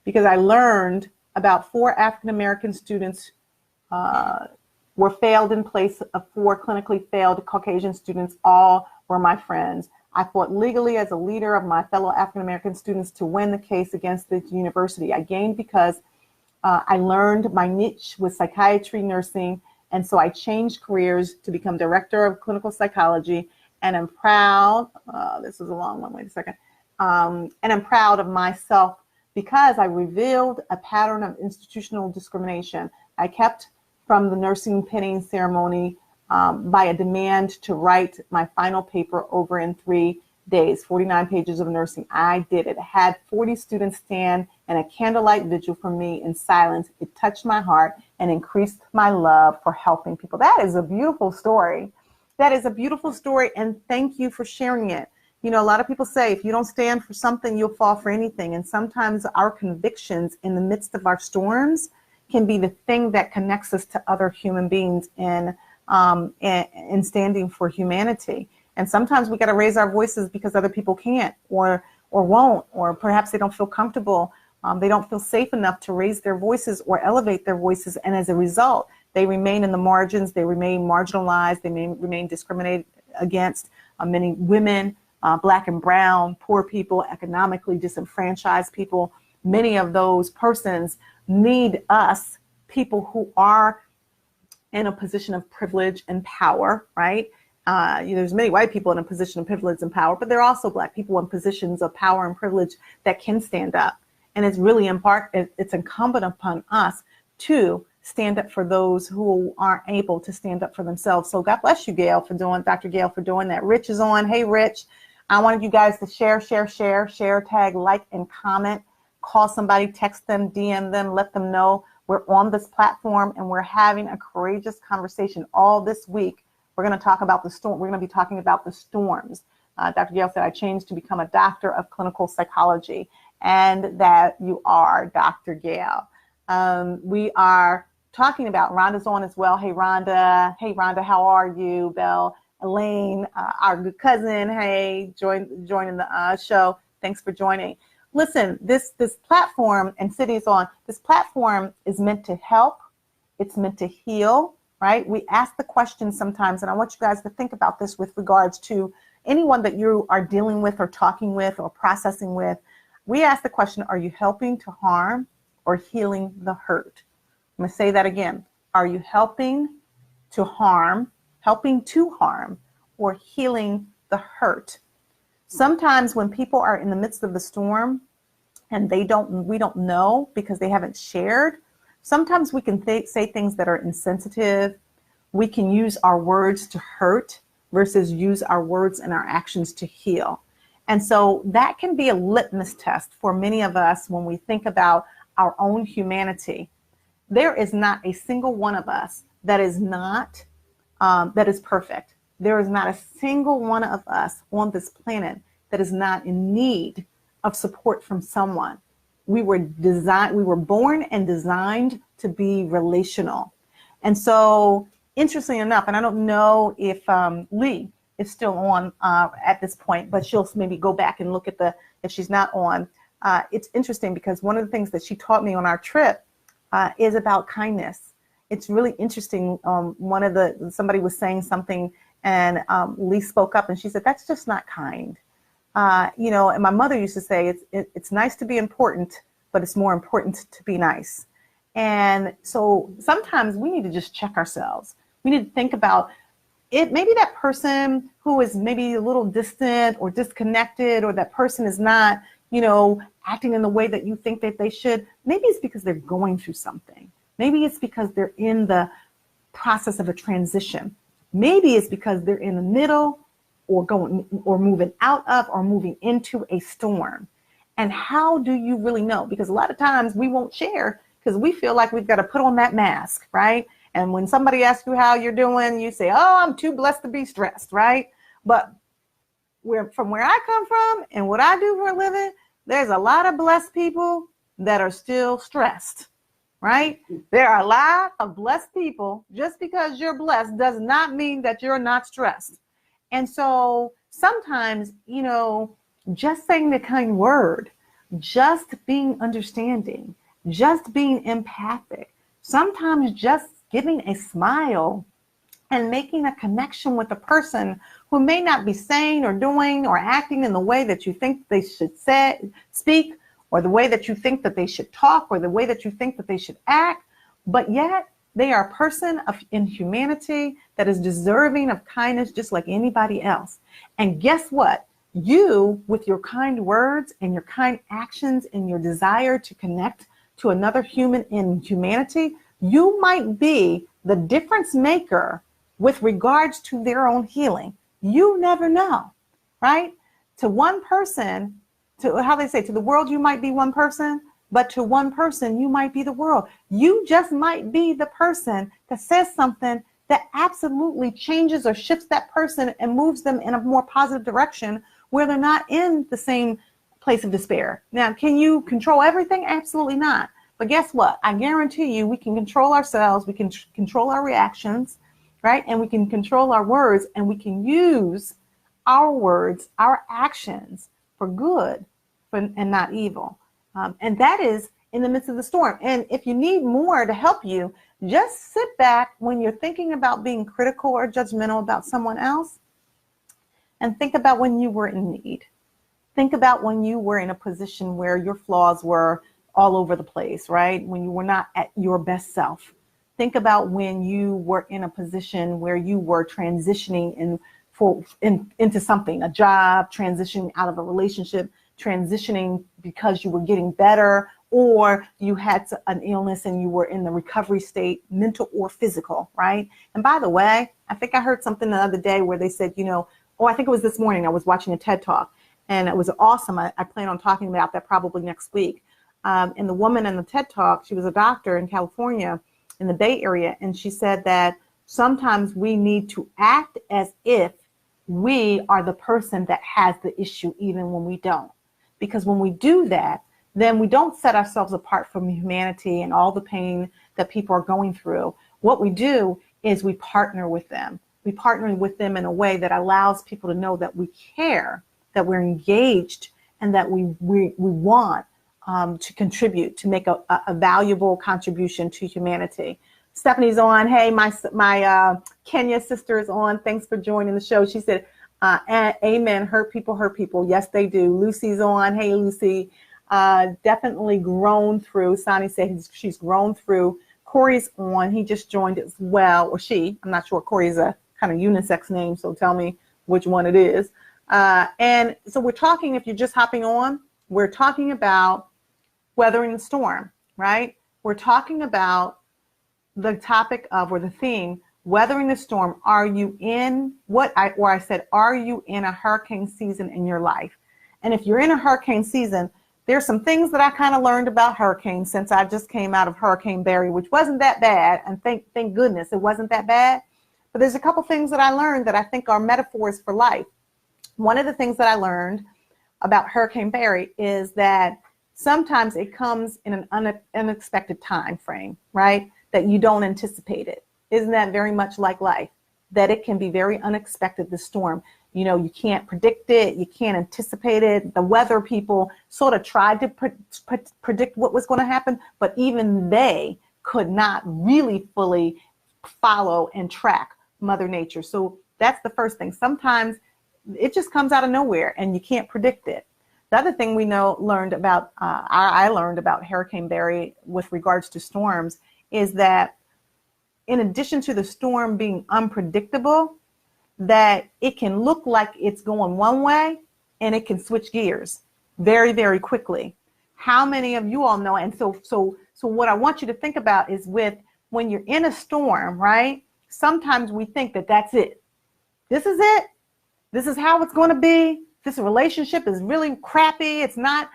Because I learned about 4 African-American students were failed in place of 4 clinically failed Caucasian students. All were my friends. I fought legally as a leader of my fellow African-American students to win the case against the university. I gained because I learned my niche was psychiatry nursing, and so I changed careers to become director of clinical psychology, and I'm proud, this is a long one, wait a second, and I'm proud of myself because I revealed a pattern of institutional discrimination. I kept from the nursing pinning ceremony by a demand to write my final paper over in 3 days, 49 pages of nursing. I did it. I had 40 students stand in a candlelight vigil for me in silence. It touched my heart and increased my love for helping people. That is a beautiful story. That is a beautiful story, and thank you for sharing it. A lot of people say if you don't stand for something, you'll fall for anything. And sometimes our convictions in the midst of our storms can be the thing that connects us to other human beings in standing for humanity. And sometimes we got to raise our voices because other people can't or won't, or perhaps they don't feel comfortable. They don't feel safe enough to raise their voices or elevate their voices. And as a result, they remain in the margins. They remain marginalized. They may remain discriminated against. Many women, Black and brown, poor people, economically disenfranchised people. Many of those persons need us, people who are in a position of privilege and power, right? There's many white people in a position of privilege and power, but there are also Black people in positions of power and privilege that can stand up. And it's really it's incumbent upon us to stand up for those who aren't able to stand up for themselves. So God bless you, Dr. Gail, for doing that. Rich is on. Hey, Rich. I wanted you guys to share, tag, like, and comment. Call somebody, text them, DM them, let them know we're on this platform and we're having a courageous conversation all this week. We're going to talk about the storm. We're going to be talking about the storms. Dr. Gale said, I changed to become a doctor of clinical psychology, and that you are Dr. Gale. We are talking about, Rhonda's on as well. Hey, Rhonda, how are you? Belle, Elaine, our good cousin, hey, joining the show. Thanks for joining. Listen, this platform, and City's on, this platform is meant to help. It's meant to heal, right? We ask the question sometimes, and I want you guys to think about this with regards to anyone that you are dealing with or talking with or processing with. We ask the question, are you helping to harm or healing the hurt? I'm going to say that again. Are you helping to harm, or healing the hurt? Sometimes when people are in the midst of the storm and we don't know because they haven't shared, sometimes we can say things that are insensitive. We can use our words to hurt versus use our words and our actions to heal. And so that can be a litmus test for many of us when we think about our own humanity. There is not a single one of us that is not, that is perfect. There is not a single one of us on this planet that is not in need of support from someone. We were born and designed to be relational. And so, interestingly enough, and I don't know if Lee is still on at this point, but she'll maybe go back and look at if she's not on. It's interesting because one of the things that she taught me on our trip is about kindness. It's really interesting. Somebody was saying something, and Lee spoke up and she said, that's just not kind. And my mother used to say, it's nice to be important, but it's more important to be nice. And so sometimes we need to just check ourselves. We need to think about it. Maybe that person who is maybe a little distant or disconnected, or that person is not, acting in the way that you think that they should. Maybe it's because they're going through something. Maybe it's because they're in the process of a transition. Maybe it's because they're in the middle or moving out of or moving into a storm. And how do you really know? Because a lot of times we won't share because we feel like we've got to put on that mask, right? And when somebody asks you how you're doing, you say, oh, I'm too blessed to be stressed, right? But from where I come from and what I do for a living, there's a lot of blessed people that are still stressed, right? There are a lot of blessed people. Just because you're blessed does not mean that you're not stressed. And so sometimes, just saying the kind word, just being understanding, just being empathic, sometimes just giving a smile and making a connection with a person who may not be saying or doing or acting in the way that you think they should speak, or the way that you think that they should talk, or the way that you think that they should act, but yet they are a person in humanity that is deserving of kindness just like anybody else. And guess what? You, with your kind words and your kind actions and your desire to connect to another human in humanity, you might be the difference maker with regards to their own healing. You never know, right? To one person, to the world, you might be one person, but to one person, you might be the world. You just might be the person that says something that absolutely changes or shifts that person and moves them in a more positive direction where they're not in the same place of despair. Now, can you control everything? Absolutely not. But guess what? I guarantee you we can control ourselves. We can control our reactions, right? And we can control our words, and we can use our words, our actions for good and not evil. And that is in the midst of the storm. And if you need more to help you, just sit back when you're thinking about being critical or judgmental about someone else, and think about when you were in need. Think about when you were in a position where your flaws were all over the place, right? When you were not at your best self. Think about when you were in a position where you were transitioning into something, a job, transitioning out of a relationship, transitioning because you were getting better, or you had an illness and you were in the recovery state, mental or physical, right? And by the way, I think I heard something the other day where they said, I think it was this morning, I was watching a TED Talk, and it was awesome. I plan on talking about that probably next week. And the woman in the TED Talk, she was a doctor in California in the Bay Area, and she said that sometimes we need to act as if we are the person that has the issue even when we don't. Because when we do that, then we don't set ourselves apart from humanity and all the pain that people are going through. What we do is we partner with them. We partner with them in a way that allows people to know that we care, that we're engaged, and that we want to contribute, to make a valuable contribution to humanity. Stephanie's on. Hey, my Kenya sister is on. Thanks for joining the show. She said, amen. Hurt people. Yes, they do. Lucy's on. Hey, Lucy. Definitely grown through. Sonny said she's grown through. Corey's on. He just joined as well. Or she. I'm not sure. Corey's a kind of unisex name, so tell me which one it is. And so we're talking, if you're just hopping on, we're talking about weathering the storm, right? We're talking about the topic of, or the theme, weathering the storm. Are you in are you in a hurricane season in your life? And if you're in a hurricane season, there's some things that I kind of learned about hurricanes since I just came out of Hurricane Barry, which wasn't that bad. And thank goodness it wasn't that bad. But there's a couple things that I learned that I think are metaphors for life. One of the things that I learned about Hurricane Barry is that sometimes it comes in an unexpected time frame, right? That you don't anticipate it. Isn't that very much like life? That it can be very unexpected, the storm. You know, you can't predict it. You can't anticipate it. The weather people sort of tried to predict what was going to happen, but even they could not really fully follow and track Mother Nature. So that's the first thing. Sometimes it just comes out of nowhere and you can't predict it. The other thing I learned about Hurricane Barry with regards to storms is that in addition to the storm being unpredictable, that it can look like it's going one way and it can switch gears very, very quickly. How many of you all know? And so what I want you to think about is when you're in a storm, right? Sometimes we think that that's it. This is it. This is how it's going to be. This relationship is really crappy. It's not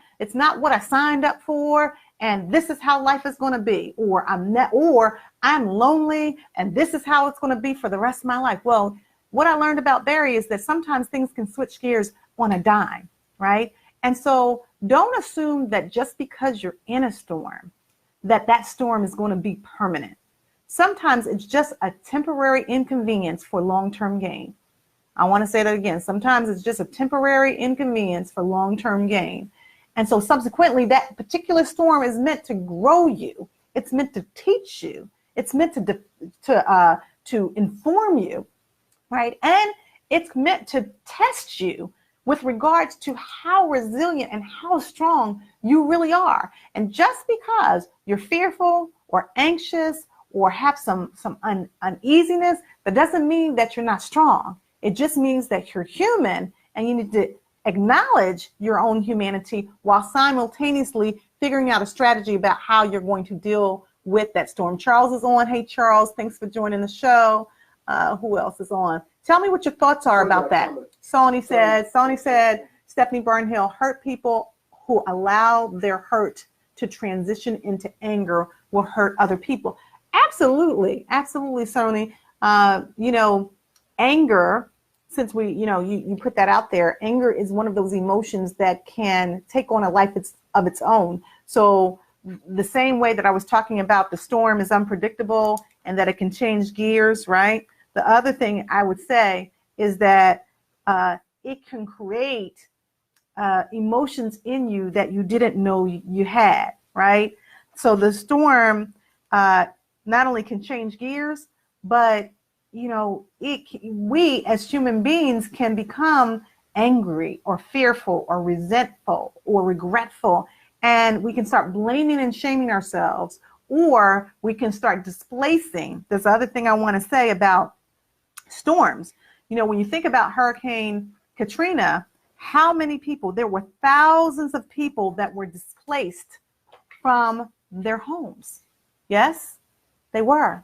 what I signed up for. And this is how life is going to be. Or I'm lonely and this is how it's going to be for the rest of my life. Well, what I learned about Barry is that sometimes things can switch gears on a dime, right? And so don't assume that just because you're in a storm, that storm is going to be permanent. Sometimes it's just a temporary inconvenience for long-term gain. I want to say that again. Sometimes it's just a temporary inconvenience for long-term gain. And so subsequently, that particular storm is meant to grow you. It's meant to teach you. It's meant to inform you, right? And it's meant to test you with regards to how resilient and how strong you really are. And just because you're fearful or anxious or have some uneasiness, that doesn't mean that you're not strong. It just means that you're human and you need to acknowledge your own humanity while simultaneously figuring out a strategy about how you're going to deal with that storm. Charles is on. Hey, Charles, thanks for joining the show. Who else is on? Tell me what your thoughts are about that. Sony said, Stephanie Burnhill, hurt people who allow their hurt to transition into anger will hurt other people. Absolutely, Sony. Anger, since you put that out there, anger is one of those emotions that can take on a life of its own. So the same way that I was talking about the storm is unpredictable and that it can change gears, right? The other thing I would say is that it can create emotions in you that you didn't know you had, right? So the storm not only can change gears, but we as human beings can become angry or fearful or resentful or regretful, and we can start blaming and shaming ourselves, or we can start displacing. There's the other thing I want to say about storms. When you think about Hurricane Katrina, how many people, there were thousands of people that were displaced from their homes. Yes, they were.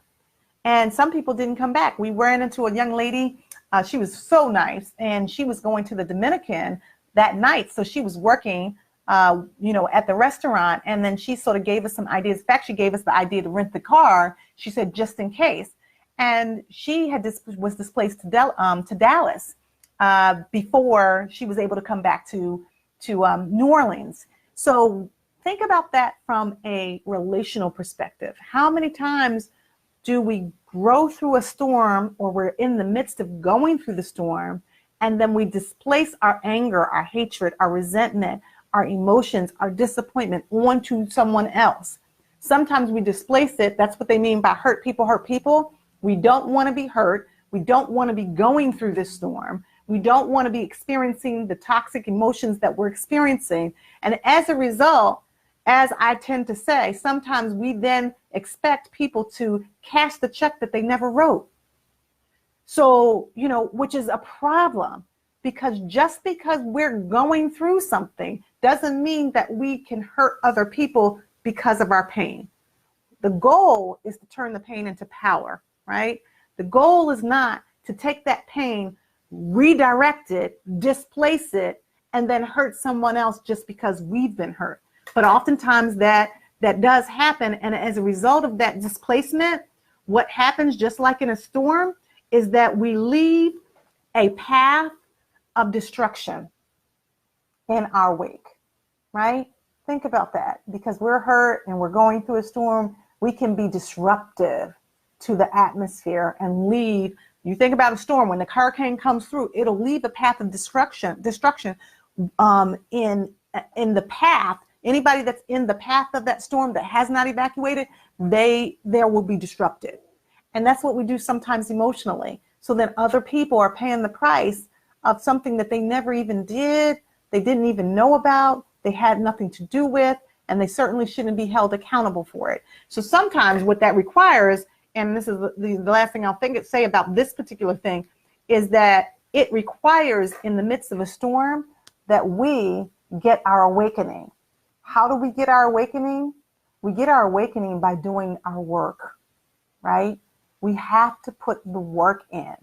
And some people didn't come back. We ran into a young lady. She was so nice. And she was going to the Dominican that night. So she was working, at the restaurant. And then she sort of gave us some ideas. In fact, she gave us the idea to rent the car. She said, just in case. And she was displaced to Dallas. before she was able to come back to New Orleans. So think about that from a relational perspective. How many times do we grow through a storm, or we're in the midst of going through the storm, and then we displace our anger, our hatred, our resentment, our emotions, our disappointment onto someone else? Sometimes we displace it. That's what they mean by hurt people hurt people. We don't want to be hurt. We don't want to be going through this storm. We don't want to be experiencing the toxic emotions that we're experiencing. And as a result, as I tend to say, sometimes we then expect people to cash the check that they never wrote. So, which is a problem, because just because we're going through something doesn't mean that we can hurt other people because of our pain. The goal is to turn the pain into power, right? The goal is not to take that pain, redirect it, displace it, and then hurt someone else just because we've been hurt. But oftentimes that does happen. And as a result of that displacement, what happens, just like in a storm, is that we leave a path of destruction in our wake, right? Think about that. Because we're hurt and we're going through a storm, we can be disruptive to the atmosphere and leave. You think about a storm, when the hurricane comes through, it'll leave a path of destruction in the path. Anybody that's in the path of that storm that has not evacuated, there will be disrupted. And that's what we do sometimes emotionally. So then other people are paying the price of something that they never even did, they didn't even know about, they had nothing to do with, and they certainly shouldn't be held accountable for it. So sometimes what that requires, and this is the last thing I'll say about this particular thing, is that it requires, in the midst of a storm, that we get our awakening. How do we get our awakening? We get our awakening by doing our work, right? We have to put the work in,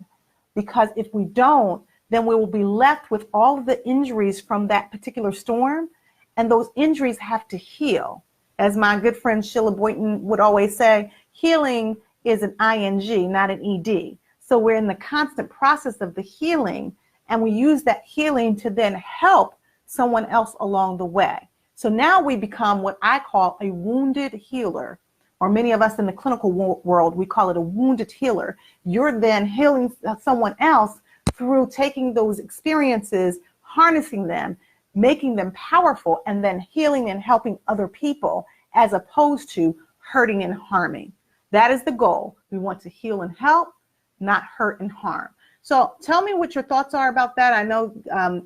because if we don't, then we will be left with all of the injuries from that particular storm, and those injuries have to heal. As my good friend Sheila Boynton would always say, healing is an ing, not an ed. So we're in the constant process of the healing, and we use that healing to then help someone else along the way. So now we become what I call a wounded healer, or many of us in the clinical world, we call it a wounded healer. You're then healing someone else through taking those experiences, harnessing them, making them powerful, and then healing and helping other people, as opposed to hurting and harming. That is the goal. We want to heal and help, not hurt and harm. So tell me what your thoughts are about that. I know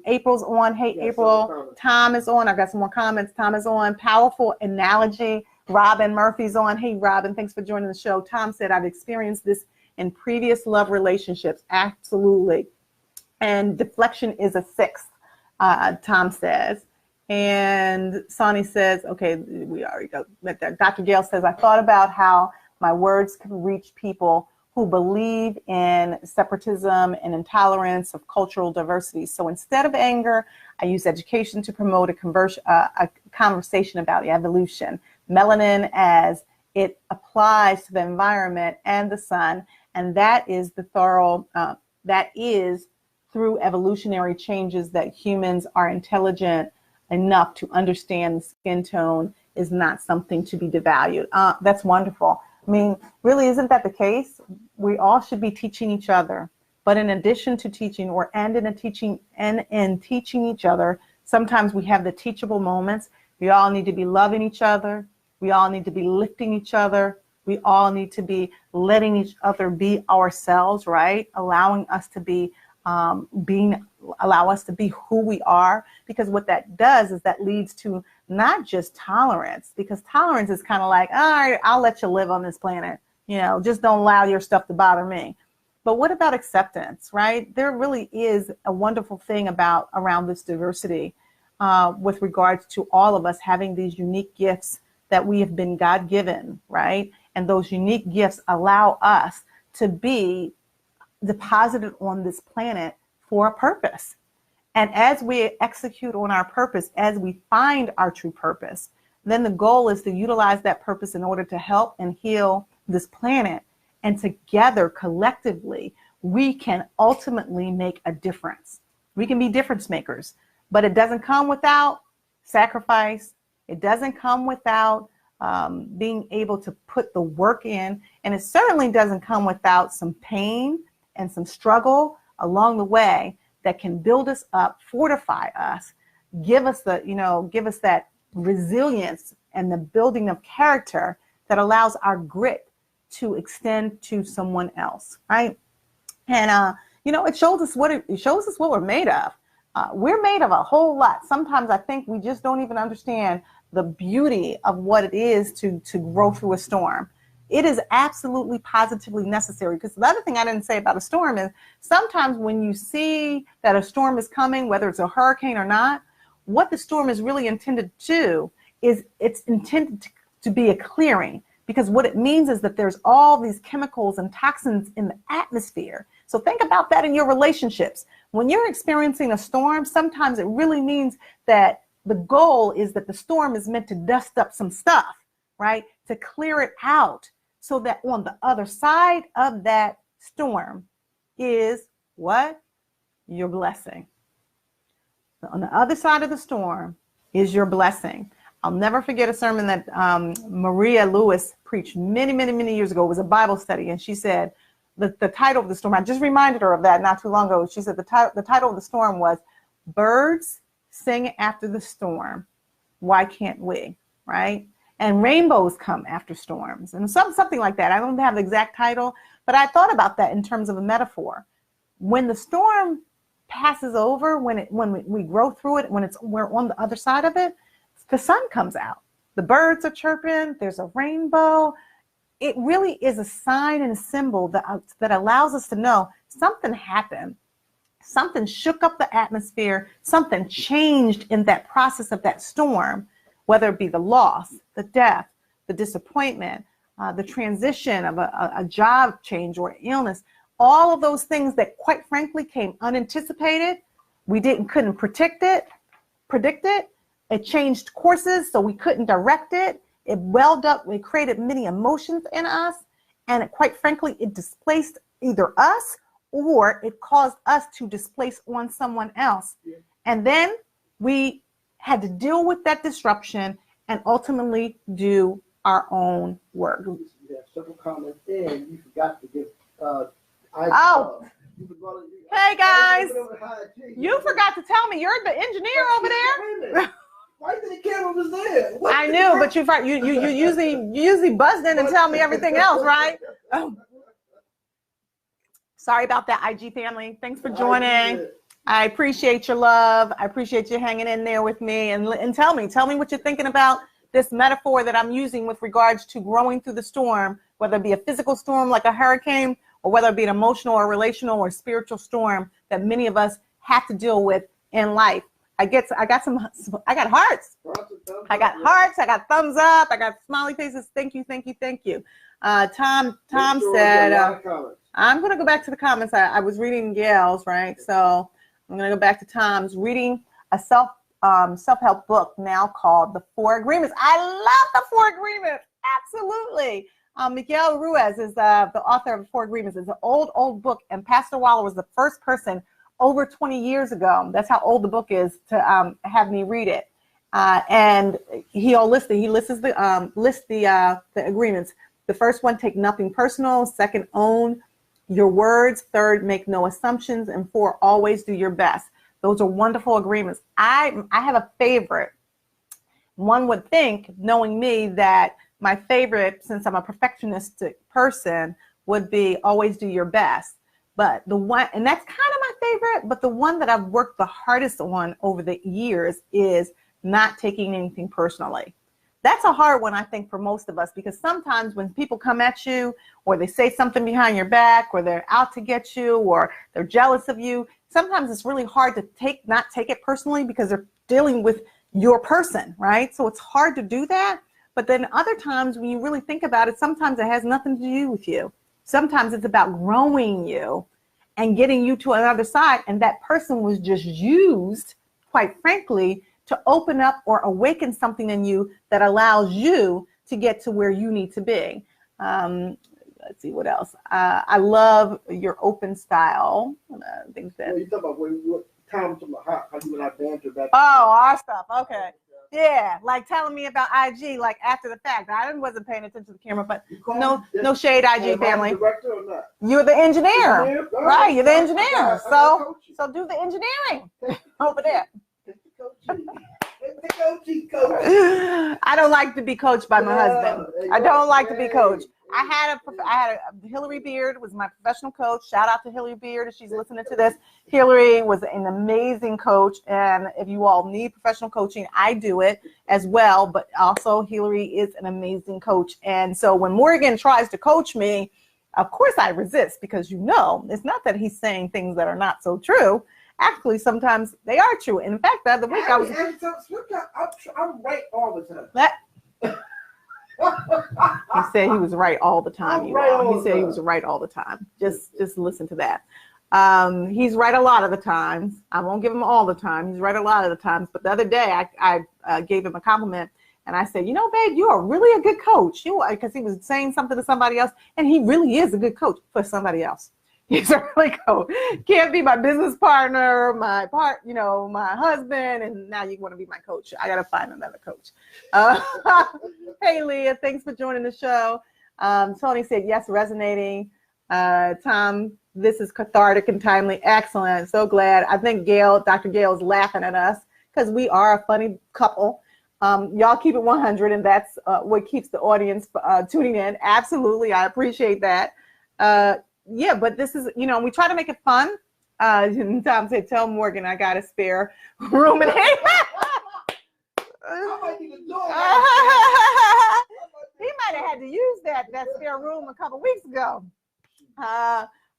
April's on. Hey, yes, April. Tom is on. I got some more comments. Tom is on. Powerful analogy. Robin Murphy's on. Hey, Robin, thanks for joining the show. Tom said, I've experienced this in previous love relationships. Absolutely. And deflection is a sixth, Tom says. And Sonny says, okay, we already got that. Dr. Gail says, I thought about how my words can reach people who believe in separatism and intolerance of cultural diversity. So instead of anger, I use education to promote a conversation about evolution, melanin as it applies to the environment and the sun, and that is through evolutionary changes that humans are intelligent enough to understand the skin tone is not something to be devalued. That's wonderful. I mean, really, isn't that the case? We all should be teaching each other. But in addition to teaching, in teaching each other, sometimes we have the teachable moments. We all need to be loving each other. We all need to be lifting each other. We all need to be letting each other be ourselves, right? Allowing us to be allow us to be who we are, because what that does is that leads to not just tolerance, because tolerance is kind of like, all right, I'll let you live on this planet, just don't allow your stuff to bother me. But what about acceptance, right? There really is a wonderful thing around this diversity with regards to all of us having these unique gifts that we have been God-given, right? And those unique gifts allow us to be deposited on this planet for a purpose. And as we execute on our purpose, as we find our true purpose, then the goal is to utilize that purpose in order to help and heal this planet. And together, collectively, we can ultimately make a difference. We can be difference makers, but it doesn't come without sacrifice. It doesn't come without being able to put the work in. And it certainly doesn't come without some pain and some struggle along the way that can build us up, fortify us, give us that resilience and the building of character that allows our grit to extend to someone else, right? And it shows us what we're made of. We're made of a whole lot. Sometimes I think we just don't even understand the beauty of what it is to grow through a storm. It is absolutely positively necessary, because the other thing I didn't say about a storm is sometimes when you see that a storm is coming, whether it's a hurricane or not, what the storm is really intended to do is it's intended to be a clearing, because what it means is that there's all these chemicals and toxins in the atmosphere. So think about that in your relationships. When you're experiencing a storm, sometimes it really means that the goal is that the storm is meant to dust up some stuff, right? To clear it out, so that on the other side of that storm is what? Your blessing. On the other side of the storm is your blessing. I'll never forget a sermon that Maria Lewis preached many, many, many years ago. It was a Bible study, and she said the title of the storm, I just reminded her of that not too long ago. She said the title of the storm was Birds Sing After the Storm. Why can't we? Right? And rainbows come after storms, and something like that. I don't have the exact title, but I thought about that in terms of a metaphor. When the storm passes over, when we grow through it, when we're on the other side of it, the sun comes out. The birds are chirping. There's a rainbow. It really is a sign and a symbol that allows us to know something happened. Something shook up the atmosphere. Something changed in that process of that storm, whether it be the loss, the death, the disappointment, the transition of a job change or illness. All of those things that, quite frankly, came unanticipated. We couldn't predict it. It changed courses, so we couldn't direct it. It welled up. It created many emotions in us. And quite frankly, it displaced either us or it caused us to displace on someone else. Yeah. And then we had to deal with that disruption and ultimately do our own work. You have several comments in. You forgot to give hey guys, you forgot to tell me you're the engineer over there. Why did the camera was there? I knew, but you usually buzz in and tell me everything else, right? Sorry about that, IG family. Thanks for joining. I appreciate your love. I appreciate you hanging in there with me, and tell me what you're thinking about this metaphor that I'm using with regards to growing through the storm, whether it be a physical storm like a hurricane, or whether it be an emotional or relational or spiritual storm that many of us have to deal with in life. I got hearts. I got hearts. I got thumbs up. I got smiley faces. Thank you. Tom said, I'm going to go back to the comments. I was reading Gail's, right? So I'm going to go back to Tom's, reading a self-help book now called The 4 Agreements. I love The 4 Agreements. Absolutely. Miguel Ruiz is the author of The 4 Agreements. It's an old book, and Pastor Waller was the first person over 20 years ago. That's how old the book is to have me read it. And he lists the agreements. The first one, take nothing personal. Second, own your words. Third, make no assumptions. And 4, always do your best. Those are wonderful agreements. I have a favorite. One would think, knowing me, that my favorite, since I'm a perfectionistic person, would be always do your best. But the one, and that's kind of my favorite, but the one that I've worked the hardest on over the years is not taking anything personally. That's a hard one, I think, for most of us, because sometimes when people come at you, or they say something behind your back, or they're out to get you, or they're jealous of you, sometimes it's really hard to not take it personally, because they're dealing with your person, right? So it's hard to do that. But then other times when you really think about it, sometimes it has nothing to do with you. Sometimes it's about growing you and getting you to another side. And that person was just used, quite frankly, to open up or awaken something in you that allows you to get to where you need to be. let's see what else. I love your open style. I think that. Well, you talk about what time to how you and I banter back. Oh, our stuff. Okay. Yeah, like telling me about IG, like after the fact. I wasn't paying attention to the camera, but no shade, IG family. Director or not? You're the engineer, right? You're the engineer. So do the engineering over there. I don't like to be coached by my husband. I don't like to be coached. I had a Hillary Beard was my professional coach. Shout out to Hillary Beard if she's listening to this. Hillary was an amazing coach, and if you all need professional coaching, I do it as well. But also, Hillary is an amazing coach, and so when Morgan tries to coach me, of course I resist because it's not that he's saying things that are not so true. Actually, sometimes they are true. And in fact, the other week I'm right all the time. He said he was right all the time. He said he was right all the time. Just listen to that. He's right a lot of the times. I won't give him all the time. He's right a lot of the times. But the other day, I gave him a compliment, and I said, babe, you are really a good coach. Because he was saying something to somebody else, and he really is a good coach for somebody else. He's a really coach. Can't be my business partner, my husband, and now you want to be my coach. I got to find another coach. Hey, Leah, thanks for joining the show. Tony said, yes, resonating. Tom, this is cathartic and timely. Excellent. So glad. I think Dr. Gail is laughing at us because we are a funny couple. Y'all keep it 100, and that's what keeps the audience tuning in. Absolutely. I appreciate that. Yeah, but this is, we try to make it fun. Tom said, tell Morgan I got a spare room in here. He might have had to use that spare room a couple weeks ago.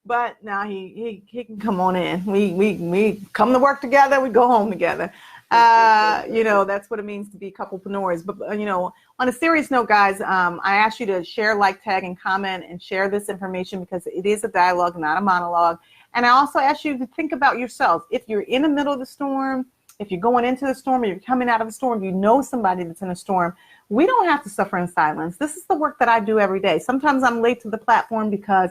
But now he can come on in. We come to work together. We go home together. That's what it means to be couplepreneurs. But, on a serious note, guys, I ask you to share, like, tag, and comment and share this information because it is a dialogue, not a monologue. And I also ask you to think about yourselves. If you're in the middle of the storm, if you're going into the storm, or you're coming out of the storm, you know somebody that's in a storm, we don't have to suffer in silence. This is the work that I do every day. Sometimes I'm late to the platform because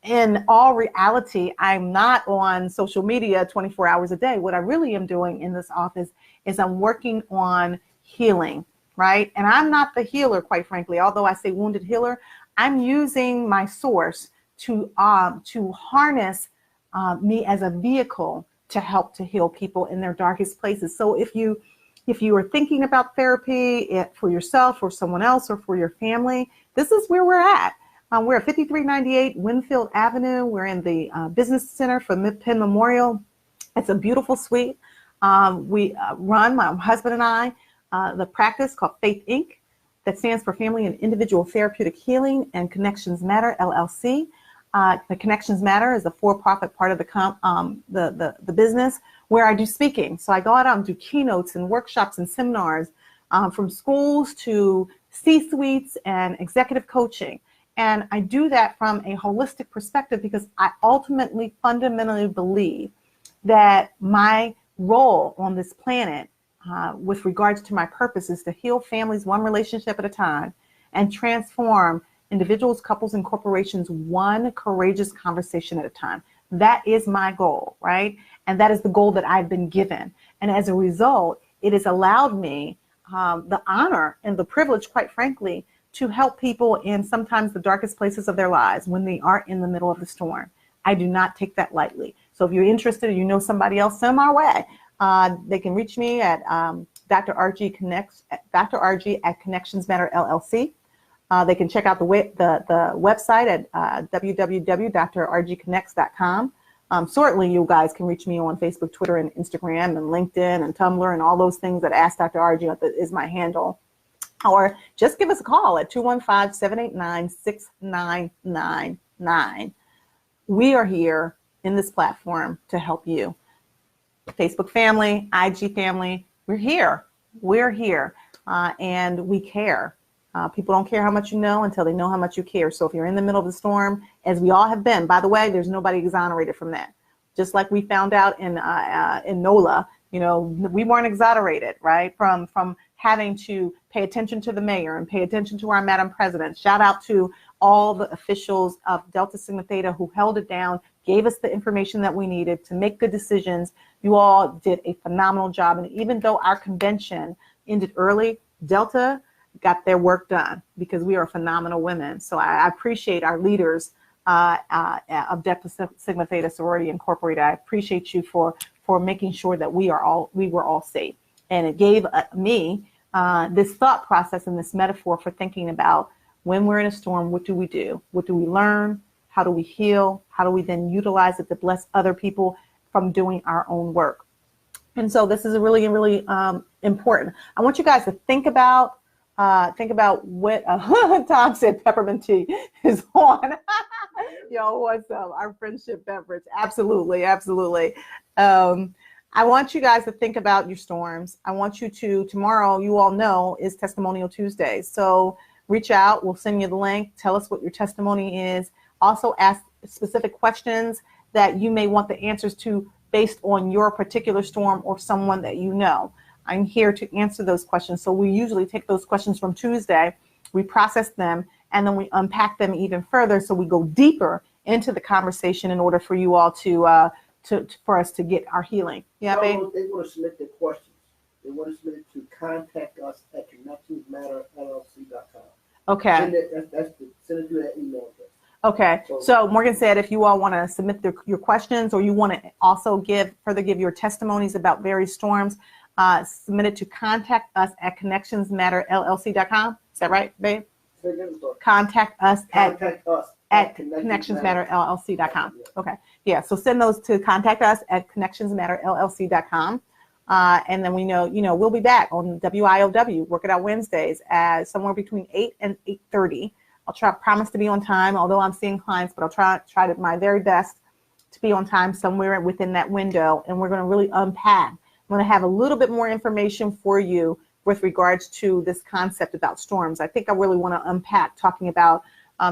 in all reality, I'm not on social media 24 hours a day. What I really am doing in this office is I'm working on healing, right? And I'm not the healer, quite frankly. Although I say wounded healer, I'm using my source to harness me as a vehicle to help to heal people in their darkest places. So if you are thinking about therapy for yourself or someone else or for your family, this is where we're at. We're at 5398 Winfield Avenue. We're in the Business Center for Penn Memorial. It's a beautiful suite. We run, my husband and I, the practice called Faith Inc. that stands for Family and Individual Therapeutic Healing and Connections Matter, LLC. The Connections Matter is the for-profit part of the business where I do speaking. So I go out and do keynotes and workshops and seminars from schools to C-suites and executive coaching. And I do that from a holistic perspective because I ultimately, fundamentally believe that my role on this planet with regards to my purpose is to heal families one relationship at a time and transform individuals, couples, and corporations one courageous conversation at a time. That is my goal, right? And that is the goal that I've been given. And as a result, it has allowed me the honor and the privilege, quite frankly, to help people in sometimes the darkest places of their lives when they are in the middle of the storm. I do not take that lightly. So if you're interested or you know somebody else, send them our way. They can reach me at Dr. Argie at Connections Matter LLC. They can check out the website at www.drargieconnects.com. Certainly, you guys can reach me on Facebook, Twitter, and Instagram, and LinkedIn, and Tumblr, and all those things that Ask Dr. Argie is my handle. Or just give us a call at 215-789-6999. We are here in this platform to help you. Facebook family, IG family, we're here. We're here, and we care. People don't care how much you know until they know how much you care. So if you're in the middle of the storm, as we all have been, by the way, there's nobody exonerated from that. Just like we found out in NOLA, we weren't exonerated, right, from having to pay attention to the mayor and pay attention to our Madam President. Shout out to all the officials of Delta Sigma Theta who held it down, gave us the information that we needed to make good decisions. You all did a phenomenal job. And even though our convention ended early, Delta got their work done because we are phenomenal women. So I appreciate our leaders of Delta Sigma Theta Sorority Incorporated. I appreciate you for making sure that we were all safe. And it gave me this thought process and this metaphor for thinking about when we're in a storm, what do we do? What do we learn? How do we heal? How do we then utilize it to bless other people from doing our own work? And so this is really, really important. I want you guys to think about what Tom said. Peppermint tea is on. Yo, what's up? Our friendship beverage. Absolutely, absolutely. I want you guys to think about your storms. I want you to, tomorrow, you all know, is Testimonial Tuesday. So reach out. We'll send you the link. Tell us what your testimony is. Also ask specific questions that you may want the answers to based on your particular storm or someone that you know. I'm here to answer those questions. So we usually take those questions from Tuesday, we process them, and then we unpack them even further. So we go deeper into the conversation in order for you all for us to get our healing. Yeah, babe? They want to submit their questions. They want to submit it to contact us at connectionsmatterllc.com. Okay. Send it to that email address. Okay. So Morgan said if you all want to submit your questions or you want to also further give your testimonies about various storms, submit it to contact us at connectionsmatterllc.com. Is that right, babe? Contact us at connectionsmatterllc.com. Okay. Yeah. So send those to contact us at connectionsmatterllc.com. And then we know, we'll be back on WIOW, Work It Out Wednesdays at somewhere between 8 and 8:30. I'll promise to be on time, although I'm seeing clients, but I'll try my very best to be on time somewhere within that window. And we're going to really unpack. I'm going to have a little bit more information for you with regards to this concept about storms. I think I really want to unpack talking about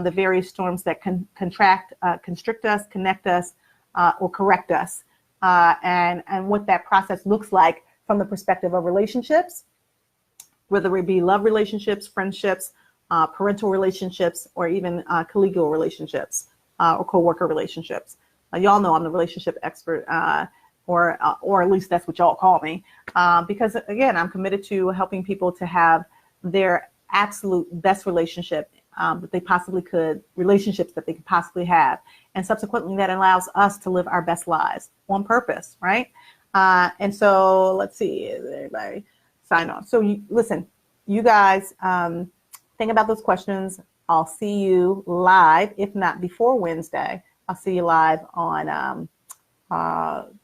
the various storms that can constrict us, connect us, or correct us, and what that process looks like from the perspective of relationships, whether it be love relationships, friendships, parental relationships, or even collegial relationships or co-worker relationships. Y'all know I'm the relationship expert, or at least that's what y'all call me, because again, I'm committed to helping people to have their absolute best relationship that they possibly could, relationships that they could possibly have, and subsequently that allows us to live our best lives on purpose, right? And so let's see, is everybody signed on? So listen, you guys. Think about those questions. I'll see you live, if not before Wednesday. I'll see you live on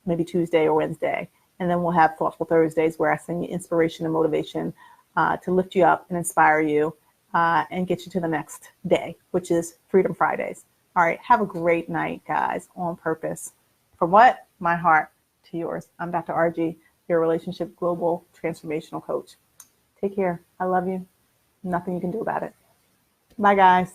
maybe Tuesday or Wednesday. And then we'll have Thoughtful Thursdays where I send you inspiration and motivation to lift you up and inspire you and get you to the next day, which is Freedom Fridays. All right. Have a great night, guys, on purpose. From what? My heart to yours. I'm Dr. Argie, your relationship global transformational coach. Take care. I love you. Nothing you can do about it. Bye, guys.